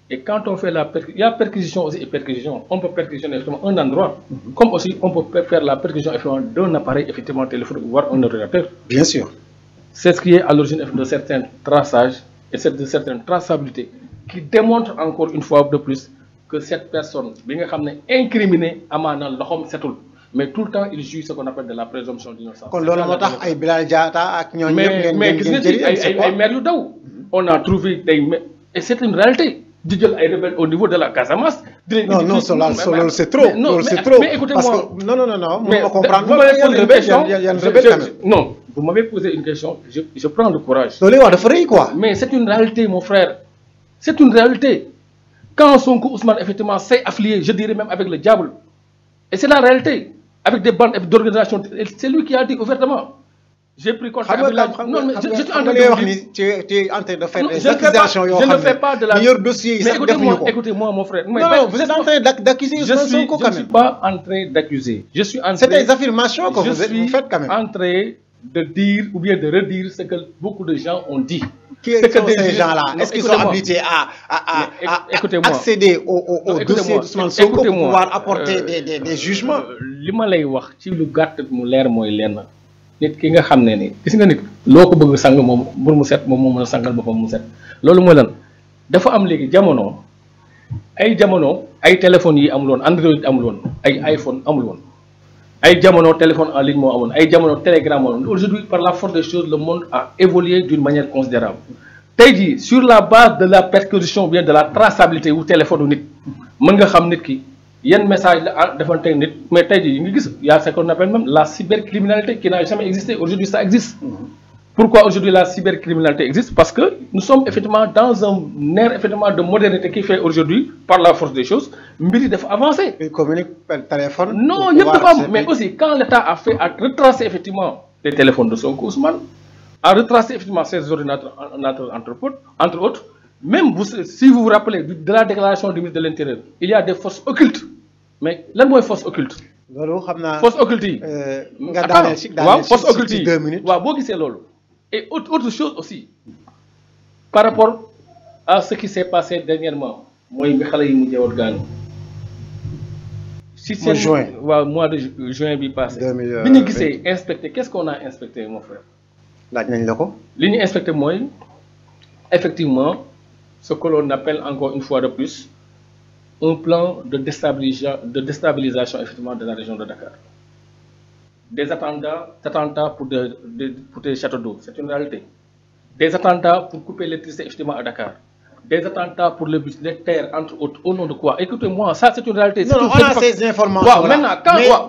Et quand on fait il y a perquisition aussi et perquisition. On peut perquisitionner effectivement un endroit, comme aussi on peut faire la perquisition effectivement d'un appareil effectivement téléphonique, voire un ordinateur. Bien sûr. C'est ce qui est à l'origine de certains traçages et de certaines traçabilités qui démontrent encore une fois de plus que cette personne, bien incriminée, amana loxom setul. Mais tout le temps, il juge ce qu'on appelle de la présomption d'innocence. On a trouvé et c'est une réalité. Au niveau de la Casamance. Non, c'est trop. Mais écoutez-moi. Non, mais comprendre. Non, vous m'avez posé une question, je prends le courage. Mais c'est une réalité, mon frère. C'est une réalité. Quand Sonko Ousmane, effectivement, s'est affilié, je dirais même avec le diable. Et c'est la réalité. Avec des bandes d'organisations, c'est lui qui a dit ouvertement. J'ai pris contact avec la... Non, mais je suis en train de dire... Tu es en train de faire des accusations. Je ne fais pas de la... Mais écoutez-moi, mon frère. Non, vous êtes en train d'accuser Sonko quand même. Je ne suis pas en train d'accuser. C'est des affirmations que vous faites quand même. Je suis en train de dire ou bien de redire ce que beaucoup de gens ont dit. Qui sont ces gens-là? Est-ce qu'ils sont habilités à accéder au dossier d'Ousmane Sonko pour pouvoir apporter des jugements? Li ma lay wax ci lu gàtt mu leer mooy lenn nit ki nga xam ne ni gis nga nit loo ko bëgg sang moom bur mu set moom moo mën a sangal boppam mu set loolu mooy lan dafa am léegi jamono ay téléphones yi amul woon Android amul woon ay iPhone amul woon ay jamono téléphone en ligne moo amoon ay jamono télégramme amoon aujourd'hui par la force des choses le monde a évolué d'une manière considérable tey jii sur la base de la perquisition bien de la traçabilité wu téléphone nit mën nga xam nit ki yan message la defante nit mais tey jii nga gis y a ce qu'on appelle même la cybercriminalité qui n'a jamais existé aujourd'hui ça existe. Pourquoi aujourd'hui la cybercriminalité existe? Parce que nous sommes effectivement dans un ère effectivement de modernité qui fait aujourd'hui, par la force des choses, mbiri dafa avancer. Ils communiquent par téléphone. Non, mais aussi quand l'État a fait à retracer effectivement les téléphones de Sonko Ousmane, à retracer effectivement ces ordinateurs entre autres, même si vous vous rappelez de la déclaration du ministre de l'Intérieur, il y a des forces occultes. Mais lan mooy force occulte. Force occulte yi. Force occulte yi. Waaw boo gisee loolu. Et autre chose aussi, par rapport à ce qui s'est passé dernièrement, moi, je mois de juin passé. Inspecté. Qu'est-ce qu'on a inspecté, mon frère? L'Union inspecté, moi, effectivement, ce que l'on appelle encore une fois de plus, un plan de déstabilisation effectivement de la région de Dakar. des attentats pour des châteaux d'eau, c'est une réalité. Des attentats pour couper l'électricité effectivement à Dakar. Des attentats pour le bus, les terres, entre autres. Au nom de quoi? Écoutez-moi, ça c'est une réalité. Non, on a ces informations.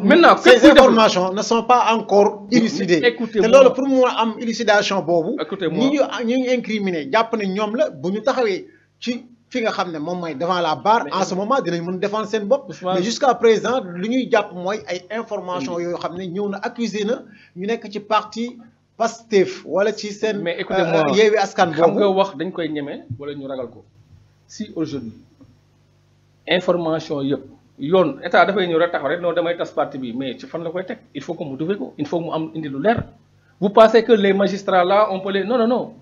Maintenant, ces informations ne sont pas encore élucidées. Écoutez-moi. Pour moi, am élucidation bobu. Écoutez-moi. Ñi incriminé japp né ñom la buñu taxawé ci fi nga xamné mom moy devant la barre en ce moment dinañ mëna défendre sen bop. Mais jusqu'à présent, lu ñuy japp moy ay informations yo xamné ñëw na accusé na ñu nekk ci parti Pastef wala ci sen mais écoutez-moi Yewwi Askan bobu xam nga wax dañ koy ñëmé wala ñu ragal ko si aujourd'hui information yëpp yoon état dafay ñëw rek taxaw rek non damay tas parti bi mais ci fan la koy teg il faut que mu dufe ko il faut que mu am indi lu leer. Vous pensez que les magistrats là on peut les non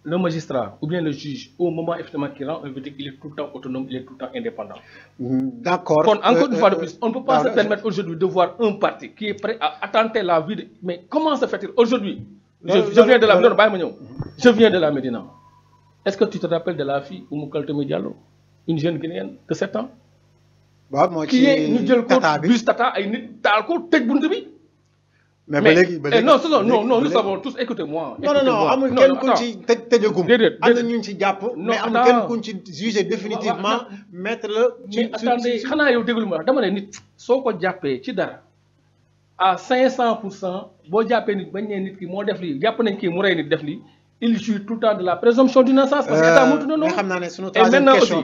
le magistrat ou bien le juge au moment effectivement qu'il rend un verdict il est tout le temps autonome, il est tout le temps indépendant. D'accord. Encore une fois de plus, on ne peut pas se permettre aujourd'hui de voir un parti qui est prêt à attenter la vie de... Mais comment se fait-il aujourd'hui? Je viens de la Médina. Je viens de la Médina. Est-ce que tu te rappelles de la fille Oumou Kaltoum Diallo, une jeune Guinéenne de 7 ans, qui est ñu jël ko bus Tata ay nit taal ko tëj buntu bi? Mais non, nous savons tous, écoutez-moi. Non, amul kenn kuñ ci tëjagum. Am na ñu ci jàpp, mais amul kenn kuñ ci jugé définitivement mettre le mais attendez, xanaa yow déglu ma dama ne nit soo ko jàppee ci dara à 500%, boo jàppee nit bañ ne nit ki moo def lii jàpp nañ kii mu rey nit def lii, il jouit tout le temps de la présomption d'innocence parce que état mënut na noonu. Et maintenant aussi,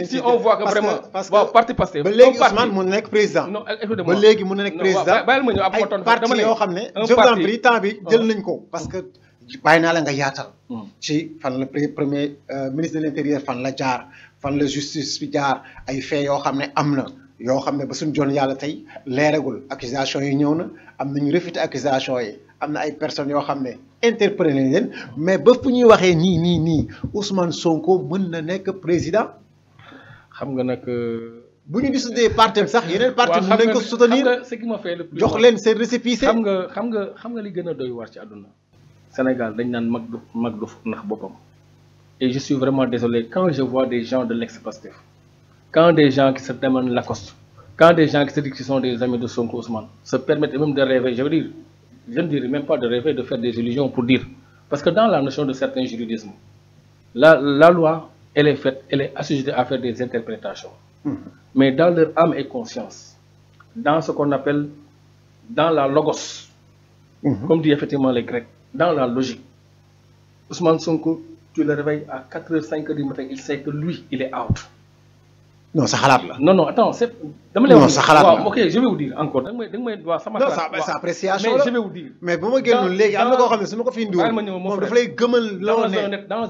si on voit que vraiment waaw parti Pastef ba léegi Ousmane mun na nekk président. Non, écoutez-moi ba léegi mun na nekk président. bàyyil ma ñëw ab ay parti yoo xam ne je vous en prie temps bi jël nañ ko parce que bàyyi naa la nga yaatal. ci fan la premier ministre de l'intérieur fan la jaar fan la justice bi jaar ay faits yoo xam ne am na yoo xam ne ba suñu joon yàlla tey leeragul accusation yi ñëw na am nañu réfuté accusation yi am na ay personnes yoo xam ne interpellé nañ leen mais ba fu ñuy waxee nii Ousmane Sonko mën na nekk président. xam nga nag. bu ñu disutee parti sax yeneen parti mën nañ ko soutenir ce qui m'a fait le plus jox leen seen récépissé. xam nga li gën a doy war ci àdduna. Sénégal dañ naan mag du nax boppam. Et je suis vraiment désolé quand je vois des gens de l'ex-Pastef, quand des gens qui se demandent Lacoste, quand des gens qui se disent qu'ils sont des amis de Sonko Ousmane se permettent même de rêver, je veux dire, je ne dirais même pas de rêver, de faire des illusions pour dire. Parce que dans la notion de certains juridismes, la loi, elle est faite, elle est assujettie à faire des interprétations. Mais dans leur âme et conscience, dans ce qu'on appelle, dans la logos, comme disent effectivement les Grecs, dans la logique, Ousmane Sonko, tu le réveilles à 4h, 5h du matin, il sait que lui, il est out. Non, ça halal là. Non, attends, c'est... Non, ça halal. Ok, je vais vous dire encore. Non, c'est appréciation. Mais je vais vous dire. Mais pour moi, dans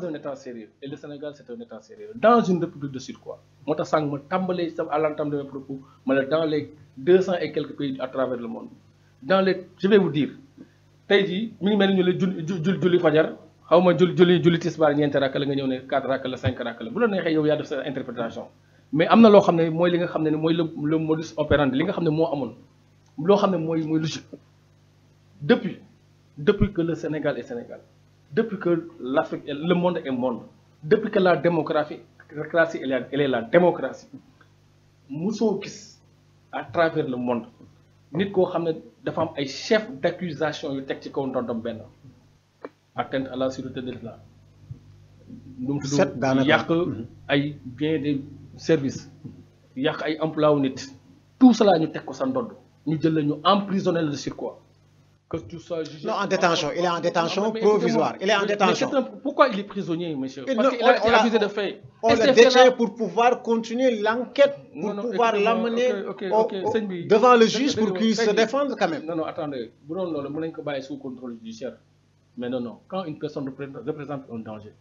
un état sérieux. Et le Sénégal, c'est un état sérieux. Dans une république de surcroît. Moi, à l'entame de mes propos, dans les 200 et quelques pays à travers le monde. Je vais vous dire. Taïdi, minimum, Julie Fajar, Julie Tisbar, Niente Rakal, 4 Rakal, 5 Rakal. Vous n'avez pas de cette interprétation. Mais amna lo xamné moy li nga xamné moy le modus operandi li nga xamné mo amone lo xamné moy logique depuis que le Sénégal est Sénégal, depuis que l'Afrique le monde est monde, depuis que la démocratie elle est la démocratie muso gis à travers le monde nit ko xamné dafa am ay chef d'accusation yu tek ci kaw ndondom ben atteinte à la sûreté de l'État nous yàq ay bien des services yàq ay emploi nit tout cela ñu teg ko sa ndodd ñu jël la ñu emprisonné de surcroît que tu sois jugé. Non, en détention, il est en détention provisoire. Il est en détention. Pourquoi il est prisonnier, monsieur? Parce qu'il a été accusé de fait. On le détient pour pouvoir continuer l'enquête, pour pouvoir l'amener devant le juge pour qu'il se défende quand même. Non, attendez. Vous n'avez pas sous contrôle judiciaire. Mais non. Quand une personne représente un danger,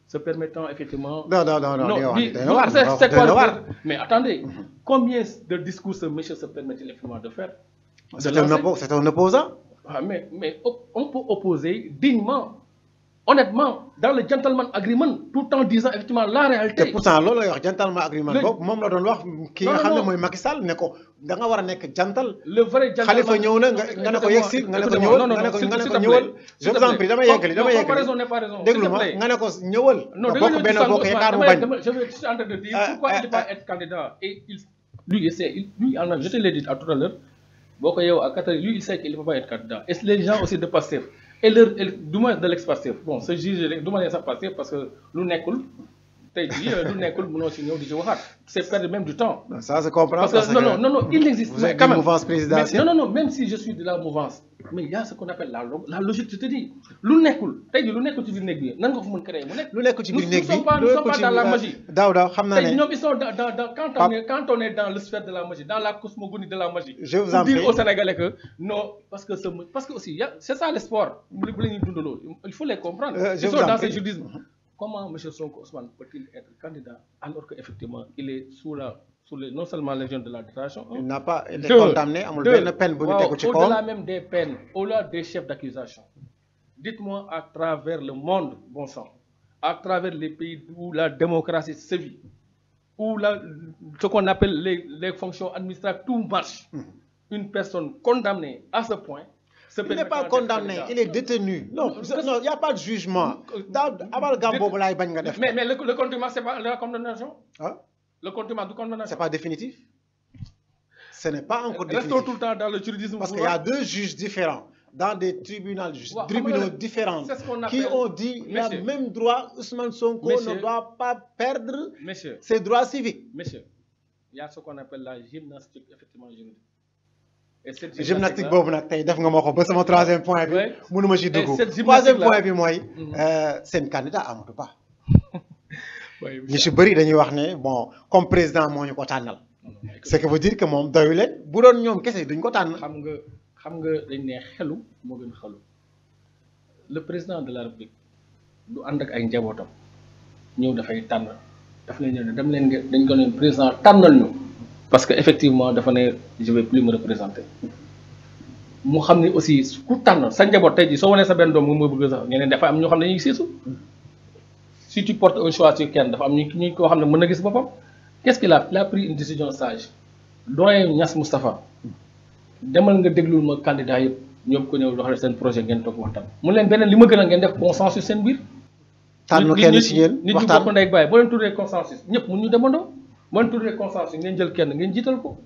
se permettant effectivement... Non. C'est quoi? Mais attendez, combien de discours ce monsieur se permet-il effectivement de faire? C'est un opposant. Ah, mais on peut opposer dignement, honnêtement, dans le gentleman agreement, tout en disant effectivement la réalité. Et pourtant, le gentleman agreement, moi, je dois dire qui a fait Macky Sall, da nga wara nek jantal. Le vrai gentleman. Khalifa ñew na nga ne ko yexi nga ne ko ñewal nga ne ko ñewal. Je vous en prie dama yeggali. Comparaison n'est pas raison. Déglu ma nga ne ko ñewal. Bokk ben bokk yaakar mu bañ. Je suis en train de dire pourquoi il ne peut pas être candidat et lui en a, je te l'ai dit tout à l'heure. boo ko yow à 4 heures lui il sait qu'il ne peut pas être candidat et les gens aussi de Pastef et leur du moins de l'ex-Pastef bon ce juge du ma nee sax Pastef parce que lu nekkul tey jii lu nekkul mënoo si ñëw di ci waxaat c'est perdre même du temps. Ça se comprend parce que non il existe. Vous êtes une mouvance présidentielle. non même si je suis de la mouvance mais il y a ce qu'on appelle la logique je te dis lu nekkul tey jii lu nekkul ci biir néeg bi nan nga ko mën créer mu nekk. lu nekkul ci biir néeg bi nous sommes pas dans la magie. daaw xam naa ne tey ñoom ils sont quand on est dans le sphère de la magie dans la cosmogonie de la magie. je vous en prie pour dire aux Sénégalais que non parce que aussi c'est ça le sport bu la ñuy dundaloo il faut les comprendre. je vous en prie dans ce juridisme. Comment M. Sonko Ousmane peut-il être candidat alors qu'effectivement il est non seulement les jeunes de la détention. Il n'a pas été condamné amul benn peine bu ñu tegu ci kawam. Au-delà même des peines, au-delà des chefs d'accusation. Dites-moi à travers le monde, bon sang, à travers les pays où la démocratie sévit, où ce qu'on appelle les fonctions administratives, tout marche. Une personne condamnée à ce point. Il n'est pas condamné, il est détenu. Non, il n'y a pas de jugement. Mais le contumace, ce n'est pas la condamnation. Hein? Le contumace de condamnation. Ce n'est pas définitif. Ce n'est pas encore définitif. Restons tout le temps dans le juridisme. Parce qu'il y a deux juges différents, dans des tribunaux différents, qui ont dit qu'il a même droit, Ousmane Sonko ne doit pas perdre ses droits civiques. Monsieur, il y a ce qu'on appelle la gymnastique, effectivement, juridique. Gymnastique boobu nag tey def nga ma ko ba sama troisième point bi mënuma ci dugg troisième point bi mooy seen candidat Amadou Ba ñu si bëri dañuy wax ne bon comme président moo ñu ko tànnal ce qui veut dire que moom doyu leen bu doon ñoom kese duñ ko tànn. xam nga dañ ne xelu moo gën xelu le président de la République du ànd ak ay njabootam ñëw dafay tànn daf leen ñëw ne dem leen dañ ko leen président tànnal ñu parce que effectivement dafa ne je vais plus me représenter mu xam ne aussi ku tànn sa njaboot tey jii soo wanee sa benn doom moom mooy bëgg sax ñeneen dafa am ñoo xam ne ñuy siisu si tu portes un choix sur kenn dafa am ñu koo xam ne mën na gis boppam qu'est-ce qu'il a pris une décision sage doyen Niass Moustapha demal nga déglul ma candidat yëpp ñoom ko ñëw doxale seen projet ngeen toog waxtaan mu leen beneen li ma gën a ngeen def consensus seen biir tànn kenn si yéen nit ñu bokk ndey ak baay boo leen tuddee consensus ñëpp mun ñu demandoo boo leen tuddee consensus ngeen jël kenn ngeen jiital ko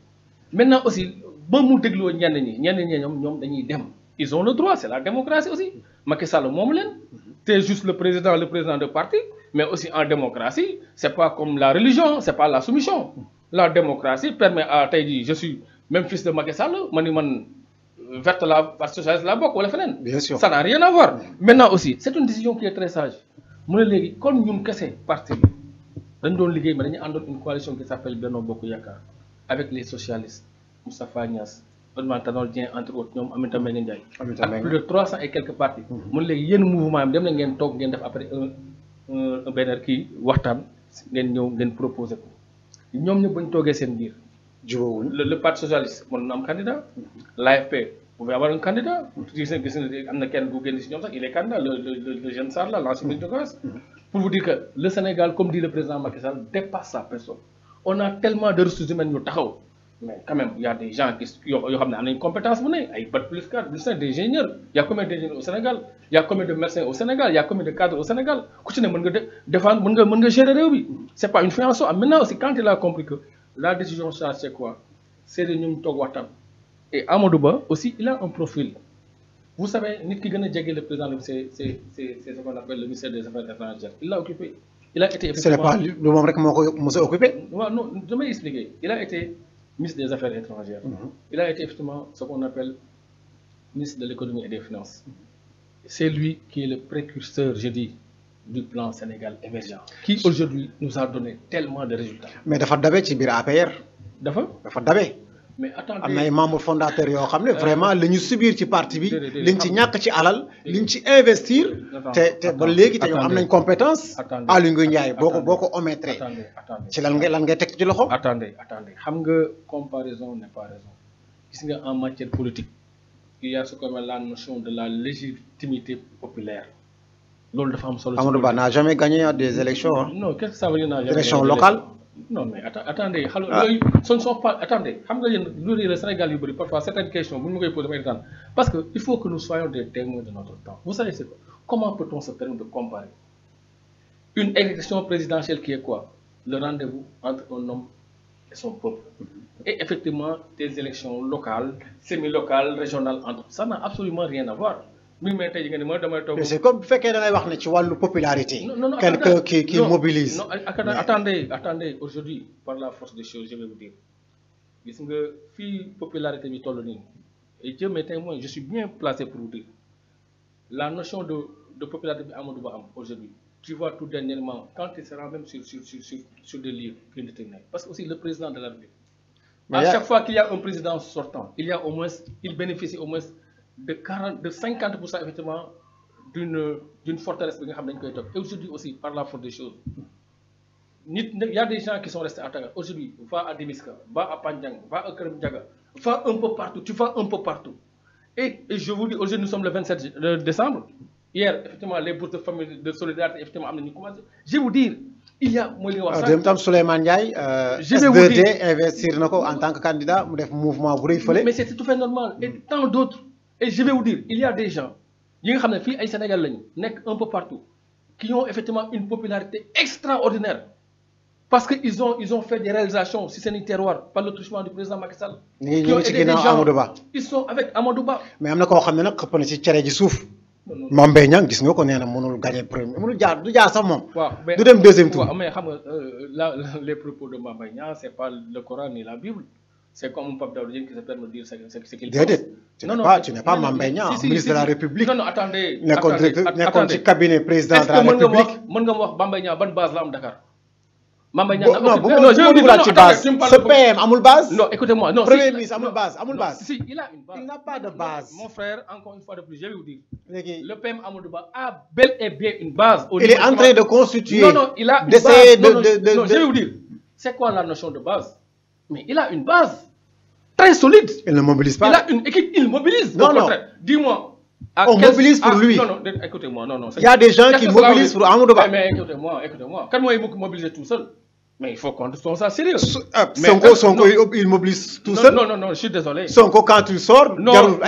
maintenant aussi ba mu dégloo ñenn ñi ñoom dañuy dem ils ont le droit c'est la démocratie aussi Macky Sall moomu leen c'est juste le président de parti mais aussi en démocratie c'est pas comme la religion c'est pas la soumission la démocratie permet à tey jii je suis même fils de Macky Sall man verte la parti socialiste la bokk wala feneen. Bien sûr. Ça n'a rien à voir. Maintenant aussi c'est une décision qui est très sage mu ne léegi kon ñun kese parti bi dañ doon liggéey mais dañu àndoon une coalition qui s'appelle Benno Bokk Yaakaar avec les socialistes Moustapha Niasse Ousmane Tanor Dieng entre autres ñoom Aminata Mbengue Ndiaye ak plus de 300 et quelques partis mu ne léegi yéen mouvement yi dem na ngeen toog ngeen def après un benn kii waxtaan ngeen ñëw ngeen proposé ko ñoom ñëpp bañ toogee seen biir le parti socialiste mën na am candidat l'AFP pouvait avoir un candidat gis na am na kenn bu génn si ñoom sax il est candidat le jeune Sarr là l'ancien ministre de commerce pour vous dire que le Sénégal comme dit le président Macky Sall dépasse sa personne on a tellement de ressources humaines ñu taxaw mais quand même il y a des gens yoo xam ne am nañ compétence bu ne ay bac plus 4 plus 5 des ingénieurs il y a combien d'ingénieurs au Sénégal il y a combien de médecins au Sénégal il y a combien de cadres au Sénégal ku ci ne mën nga défendre mën nga gérer réew bi c'est pas une fin en soi maintenant aussi quand il a compris que la décision sage c'est quoi c'est de ñun toog waxtaan et Amadou Ba aussi il a un profil vous savez nit ki gën a jege le président c'est ce qu'on appelle le ministère des Affaires étrangères il l'a occupé il a été c'est pas lu moom rek moo ko mos a occupé waaw non je vais expliquer il a été ministre des Affaires étrangères il a été effectivement ce qu'on appelle ministre de l'économie et des finances c'est lui qui est le précurseur je dis du plan Sénégal émergent qui aujourd'hui nous a donné tellement de résultats mais dafa dabe ci biir APR dafa dabe mais attendez am na ay membres fondateurs yoo xam ne vraiment li ñu subir ci parti bi liñ ci ñàkk ci alal liñ ci investir te ba léegi te ñoom am nañ compétence Aly Ngouille Ndiaye boo ko omettre ci lan ngay teg ci loxo attendez xam nga comparaison n'est pas raison gis nga en matière politique il y a ce qu'on appelle la notion de la légitimité populaire loolu dafa am solo. Amadou Ba n'a jamais gagné des élections non qu'est-ce que ça veut dire n'a jamais élections locales non mais attendez xam nga yooyu ce ne sont pas attendez xam nga yéen loolu le Sénégal yu bëri parfois certaines questions bu ñu ma koy poser damay retaan parce que il faut que nous soyons des témoins de notre temps vous savez c'est quoi comment peut-on se permettre de comparer une élection présidentielle qui est quoi le rendez-vous entre un homme et son peuple. Et effectivement, des élections locales, semi-locales, régionales, entre ça n'a absolument rien à voir. C'est comme fait que da ngay wax ne ci wàllu popularité. Non, quelqu'un qui mobilise. Non, attendez, aujourd'hui, par la force des choses, je vais vous dire. Gis nga fii popularité bi toll nii et Dieu m'est témoin, je suis bien placé pour vous dire la notion de popularité bi Amadou Ba am aujourd'hui. Tu vois tout dernièrement quand il sera même sur des livres parce que aussi le président de la République. À chaque fois qu'il y a un président sortant, il bénéficie au moins de 50% effectivement d'une forteresse bi nga xam dañ koy toog. Et aujourd'hui aussi par la force des choses. Il y a des gens qui sont restés à Taga. Aujourd'hui, va à Demiska, va à Panjang, va à Kerem Diaga, va un peu partout, tu vas un peu partout. Et je vous dis, aujourd'hui nous sommes le 27 décembre. Hier, effectivement, les bourses de famille de solidarité, effectivement, je vais vous dire, il y a Souleymane Ndiaye, S2D investir en tant que candidat, mu def mouvement bu reuy feulé. Mais c'est tout à fait normal. Et tant d'autres. Et je vais vous dire, il y a des gens, yi nga xamné fi ay Sénégal lañu nek un peu partout, qui ont effectivement une popularité extraordinaire. Parce qu'ils ont fait des réalisations si c'est un terroir par le truchement du président Macky Sall. Ils sont avec Amadou Ba. Mais amna ko xamné nak xëpp na ci ciéré ji souf. Mame Mbaye Niang gis nga ko néna mënul gagner premier mënul jaar du jaar sax mom. Du dem deuxième tour. Mais xam nga les propos de Mame Mbaye Niang c'est pas le Coran ni la Bible. C'est comme un Pape Daouda Diène qui se permet de dire ce qu'il pense. Tu n'es pas Mame Mbaye Niang, ministre de la République. Non, attendez. Nekkoon ci cabinet président de la République. Mën nga wax Mame Mbaye Niang ban base la am Dakar. Non, je veux dire base. Ce PM amul base. Non, écoutez-moi. Non, Premier ministre amul base. Si, il a une base. Il n'a pas de base. Mon frère, encore une fois de plus, je vais vous dire. Le PM Amadou Ba a bel et bien une base. Il est en train de constituer. Non, il a une base. Non, je vais vous dire. C'est quoi la notion de base? Mais il a une base très solide. Il ne mobilise pas. Il a une équipe, il mobilise. Non. Dis-moi. On mobilise pour lui. Non, écoutez-moi. Non. Il y a des gens qui mobilisent pour Amadou Ba. Mais écoutez-moi. Quand moi, il mobilise tout seul. Mais il faut qu'on soit ça sérieux. Sonko, il mobilise tout seul. Non, je suis désolé. Sonko, quand il sort, non,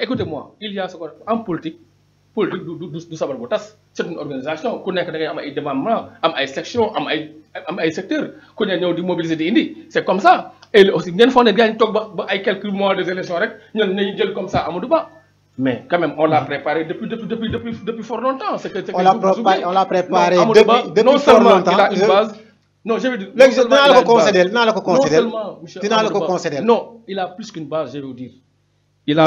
écoutez-moi. Il y a ce qu'on en politique du sabar botas. C'est une organisation. Qu'on a des démembrements, des sections, des secteurs. Qu'on a des mobilisés d'Indi. C'est comme ça. Et aussi, bien fois, on a gagné quelques mois des élections. On a comme ça à Amadou Ba. Mais quand même, on l'a préparé depuis fort longtemps. On l'a préparé depuis fort longtemps. Il a une base. Non, je vais dire. Non, il a plus qu'une base, je vais vous dire. Il a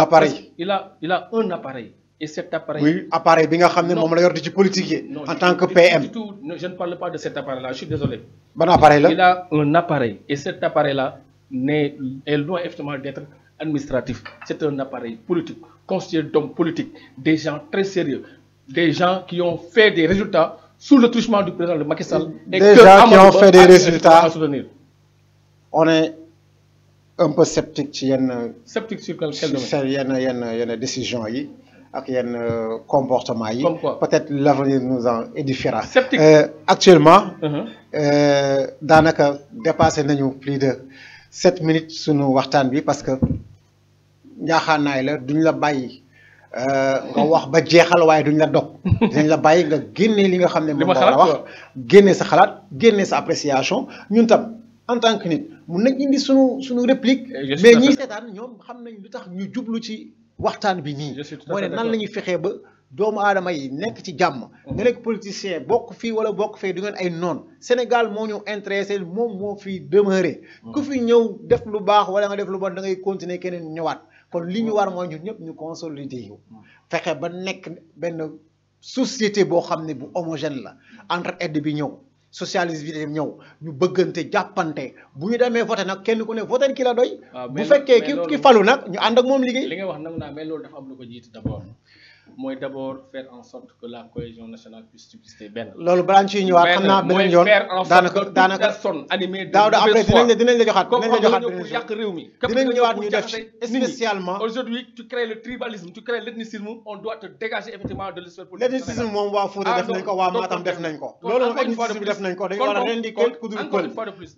un appareil. Et cet appareil. Oui, appareil, bien sûr, politique en tant que PM. Non, je ne parle pas de cet appareil-là, je suis désolé. Bon appareil là. Il a un appareil. Et cet appareil-là est loin effectivement d'être administratif. C'est un appareil politique, constitué d'hommes politiques, des gens très sérieux, des gens qui ont fait des résultats sous le truchement du président de Macky Sall. Des gens qui ont fait des résultats. On est un peu sceptique sur quel domaine? Il y a décisions et comportements. Peut-être l'avenir nous en édifiera. Sceptique. Actuellement, danaka dépassé nañu plus de 7 minutes sur nos waxtaan bi parce que ñaaxaanaay la duñ la bàyyi nga wax ba jeexal waaye duñ la dog dinañ la bàyyi nga génne li nga xam ne moom la wax génne sa xalaat génne sa appréciation ñun tam en tant que nit mun nañ indi sunu réplique mais ñi seetaan ñoom xam nañ lu tax ñu jublu ci waxtaan bi nii mooy ne nan la ñuy fexee ba doomu aadama yi nekk ci jàmm nga nekk politicien bokk fii wala bokk fee du ngeen ay noon Sénégal moo ñu intéressé moom moo fi demeuré ku fi ñëw def lu baax wala nga def lu bon da ngay continuer keneen ñëwaat kon li ñu war mooy ñun ñëpp ñu consolider yu fexe ba nekk benn société boo xam ne bu homogène la entre aide bi ñëw socialiste bi dem ñëw ñu bëggante jàppante bu ñu demee voté nag kenn ku ne voté ki la doy bu fekkee ki falu nag ñu ànd ak moom liggéey li nga wax nangu naa mais loolu dafa am lu ko jiitu d'abord mooy d'abord faire en sorte que la cohésion nationale puisse subsister benn. loolu balaa ñu ciy ñëwaat xam naa beneen yoon daanaka personne animée de daaw après dinañ la joxaat pour yàq réew mi. dinañ ñëwaat ñu def spécialement. aujourd'hui tu crées le tribalisme tu crées l'ethnicisme on doit te dégager effectivement de l'histoire politique. l'ethnicisme moom waa Fouta def nañ ko waa Matam def nañ ko. loolu moom ethnicisme def nañ ko dañu war a rendi kenn ku dul pël.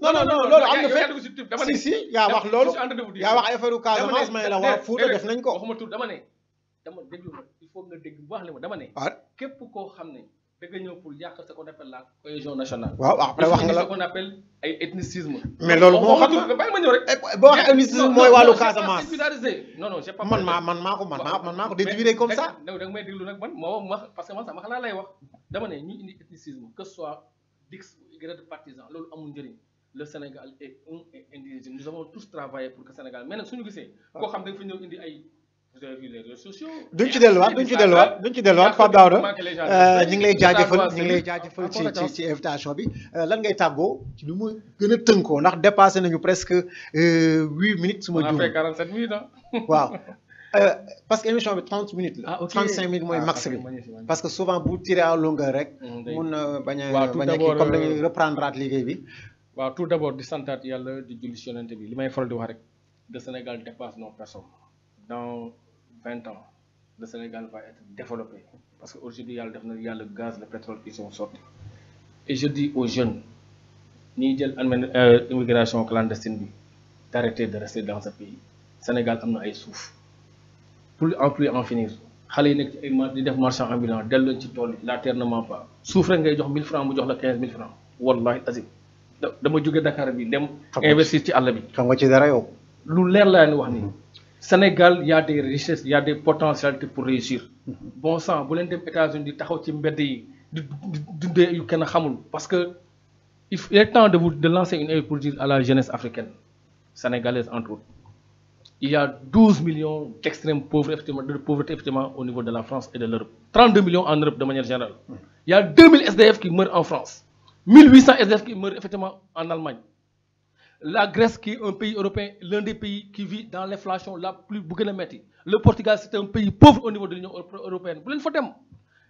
non loolu am na fekk si yaa wax loolu yaa wax affaire Casamance may la waa Fouta def nañ ko. waxuma tur dama déglu il faut nga dégg bu baax li ma dama ne. képp koo xam ne da nga ñëw pour yàq ce qu'on appelle la cohésion nationale. waaw après wax nga la ce qu'on appelle ay ethnicisme. mais loolu moo xam nga bàyyi ma ñëw rek. boo waxee ethnicisme mooy wàllu Casamance. non non j'ai pas man maa ko déduire comme ça. da nga may déglu nag man moo wax parce que man sama xalaat lay wax dama ne ñu indi ethnicisme que ce soit dix ou y de partisan loolu amul njëriñ le Sénégal est un et indigène nous avons tous travaillé pour que Sénégal mais nag suñu gisee. koo xam da nga fa ñëw indi ay. vous avez vu les réseaux sociaux. duñ ci delluwaat Pape Daouda ñu ngi lay jaajëfal ci invitation bi lan ngay tàggoo ci lu mu gën a tënkoo ndax dépassé nañu presque 8 minutes. su ma juum on a fait 47 minutes waaw parce que émission bi 30 minutes la. 35 minutes mooy max bi parce que souvent bu tiré à longueur rek. mun na bañ a kii comme dañuy reprendre at liggéey bi. waaw tout d'abord di santaat yàlla di julli ci Yonent bi li may faral di wax rek le Sénégal dépasse nos personnes. Dans 20 ans, le Sénégal va être développé. Parce qu'aujourd'hui, il y a le gaz, le pétrole qui sont sortis. Et je dis aux jeunes, immigration clandestine, d'arrêter de rester dans ce pays. Le Sénégal a un souffle. Plus en finir. Les marchands ambulants, la terre ne ment pas. Souffre, ils ont 1000 francs, ils ont 15 000 francs. Wallahi, azim. Dama jóge Dakar bi dem investir ci àll bi. Xam nga ci dara yow. Lu leer laa ni wax ni. Sénégal y a des richesses, il y a des potentialités pour réussir. Bon sang, bu leen dem États-Unis di taxaw ci mbedd yi di dundee yu kenn xamul parce que il est temps de lancer une œuvre pour dire à la jeunesse africaine, sénégalaise entre autres. Il y a 12 millions d'extrêmes pauvres, de pauvreté effectivement au niveau de la France et de l'Europe. 32 millions en Europe de manière générale. Il y a 2000 SDF qui meurent en France. 1800 SDF qui meurent effectivement en Allemagne. La Grèce qui est un pays européen, l'un des pays qui vit dans l'inflation la plus bouganemétique. Le Portugal c'est un pays pauvre au niveau de l'Union européenne.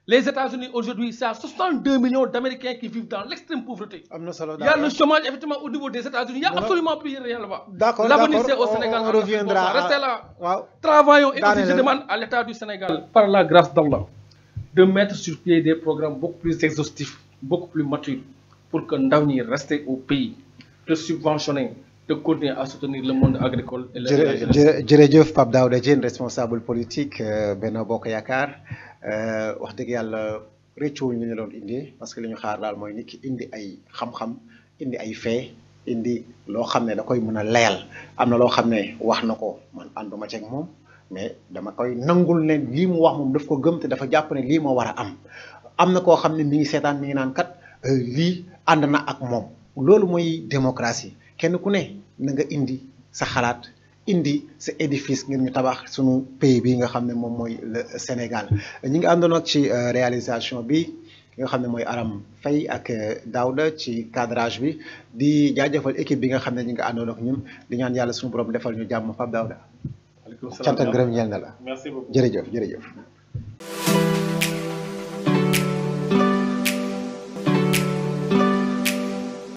Les États-Unis aujourd'hui, c'est à 62 millions d'Américains qui vivent dans l'extrême pauvreté. Il y a le chômage effectivement au niveau des États-Unis. Il n'y a absolument plus rien là-bas. L'avenir c'est au Sénégal. On reviendra. Restez là. Wow. Travaillons et aussi je demande à l'État du Sénégal, par la grâce d'Allah, de mettre sur pied des programmes beaucoup plus exhaustifs, beaucoup plus matures pour que Ndawni reste au pays. De subventionner, de continuer à soutenir le monde agricole et la jeunesse. Jërëjëf Pape Daouda Diène responsable politique Benno Bokk Yaakaar wax dëgg yàlla réccuwuñ li ñu doon indi parce que li ñu xaar daal mooy nit ki indi ay xam-xam indi ay fait indi loo xam ne da koy mën a layal am na loo xam ne wax na ko man ànduma ceeg moom mais dama koy nangul ne lii mu wax moom daf ko gëm te dafa jàpp ne lii moo war a am na koo xam ne mi ngi seetaan mi ngi naan kat lii ànd na ak moom. loolu mooy démocratie kenn ku ne na nga indi sa xalaat indi sa édifice ngir ñu tabax sunu pays bi nga xam ne moom mooy le Sénégal ñi ngi àndoon ak ci réalisation bi nga xam ne mooy Aram Faye ak Daouda ci cadrage bi di jaajëfal équipe bi nga xam ne ñi nga àndoon ak ñun di ñaan yàlla sunu borom defal ñu jàmm Pape Daouda. Waaleykum salaam cant ak gërëm ñeel na la. Merci beaucoup jërëjëf.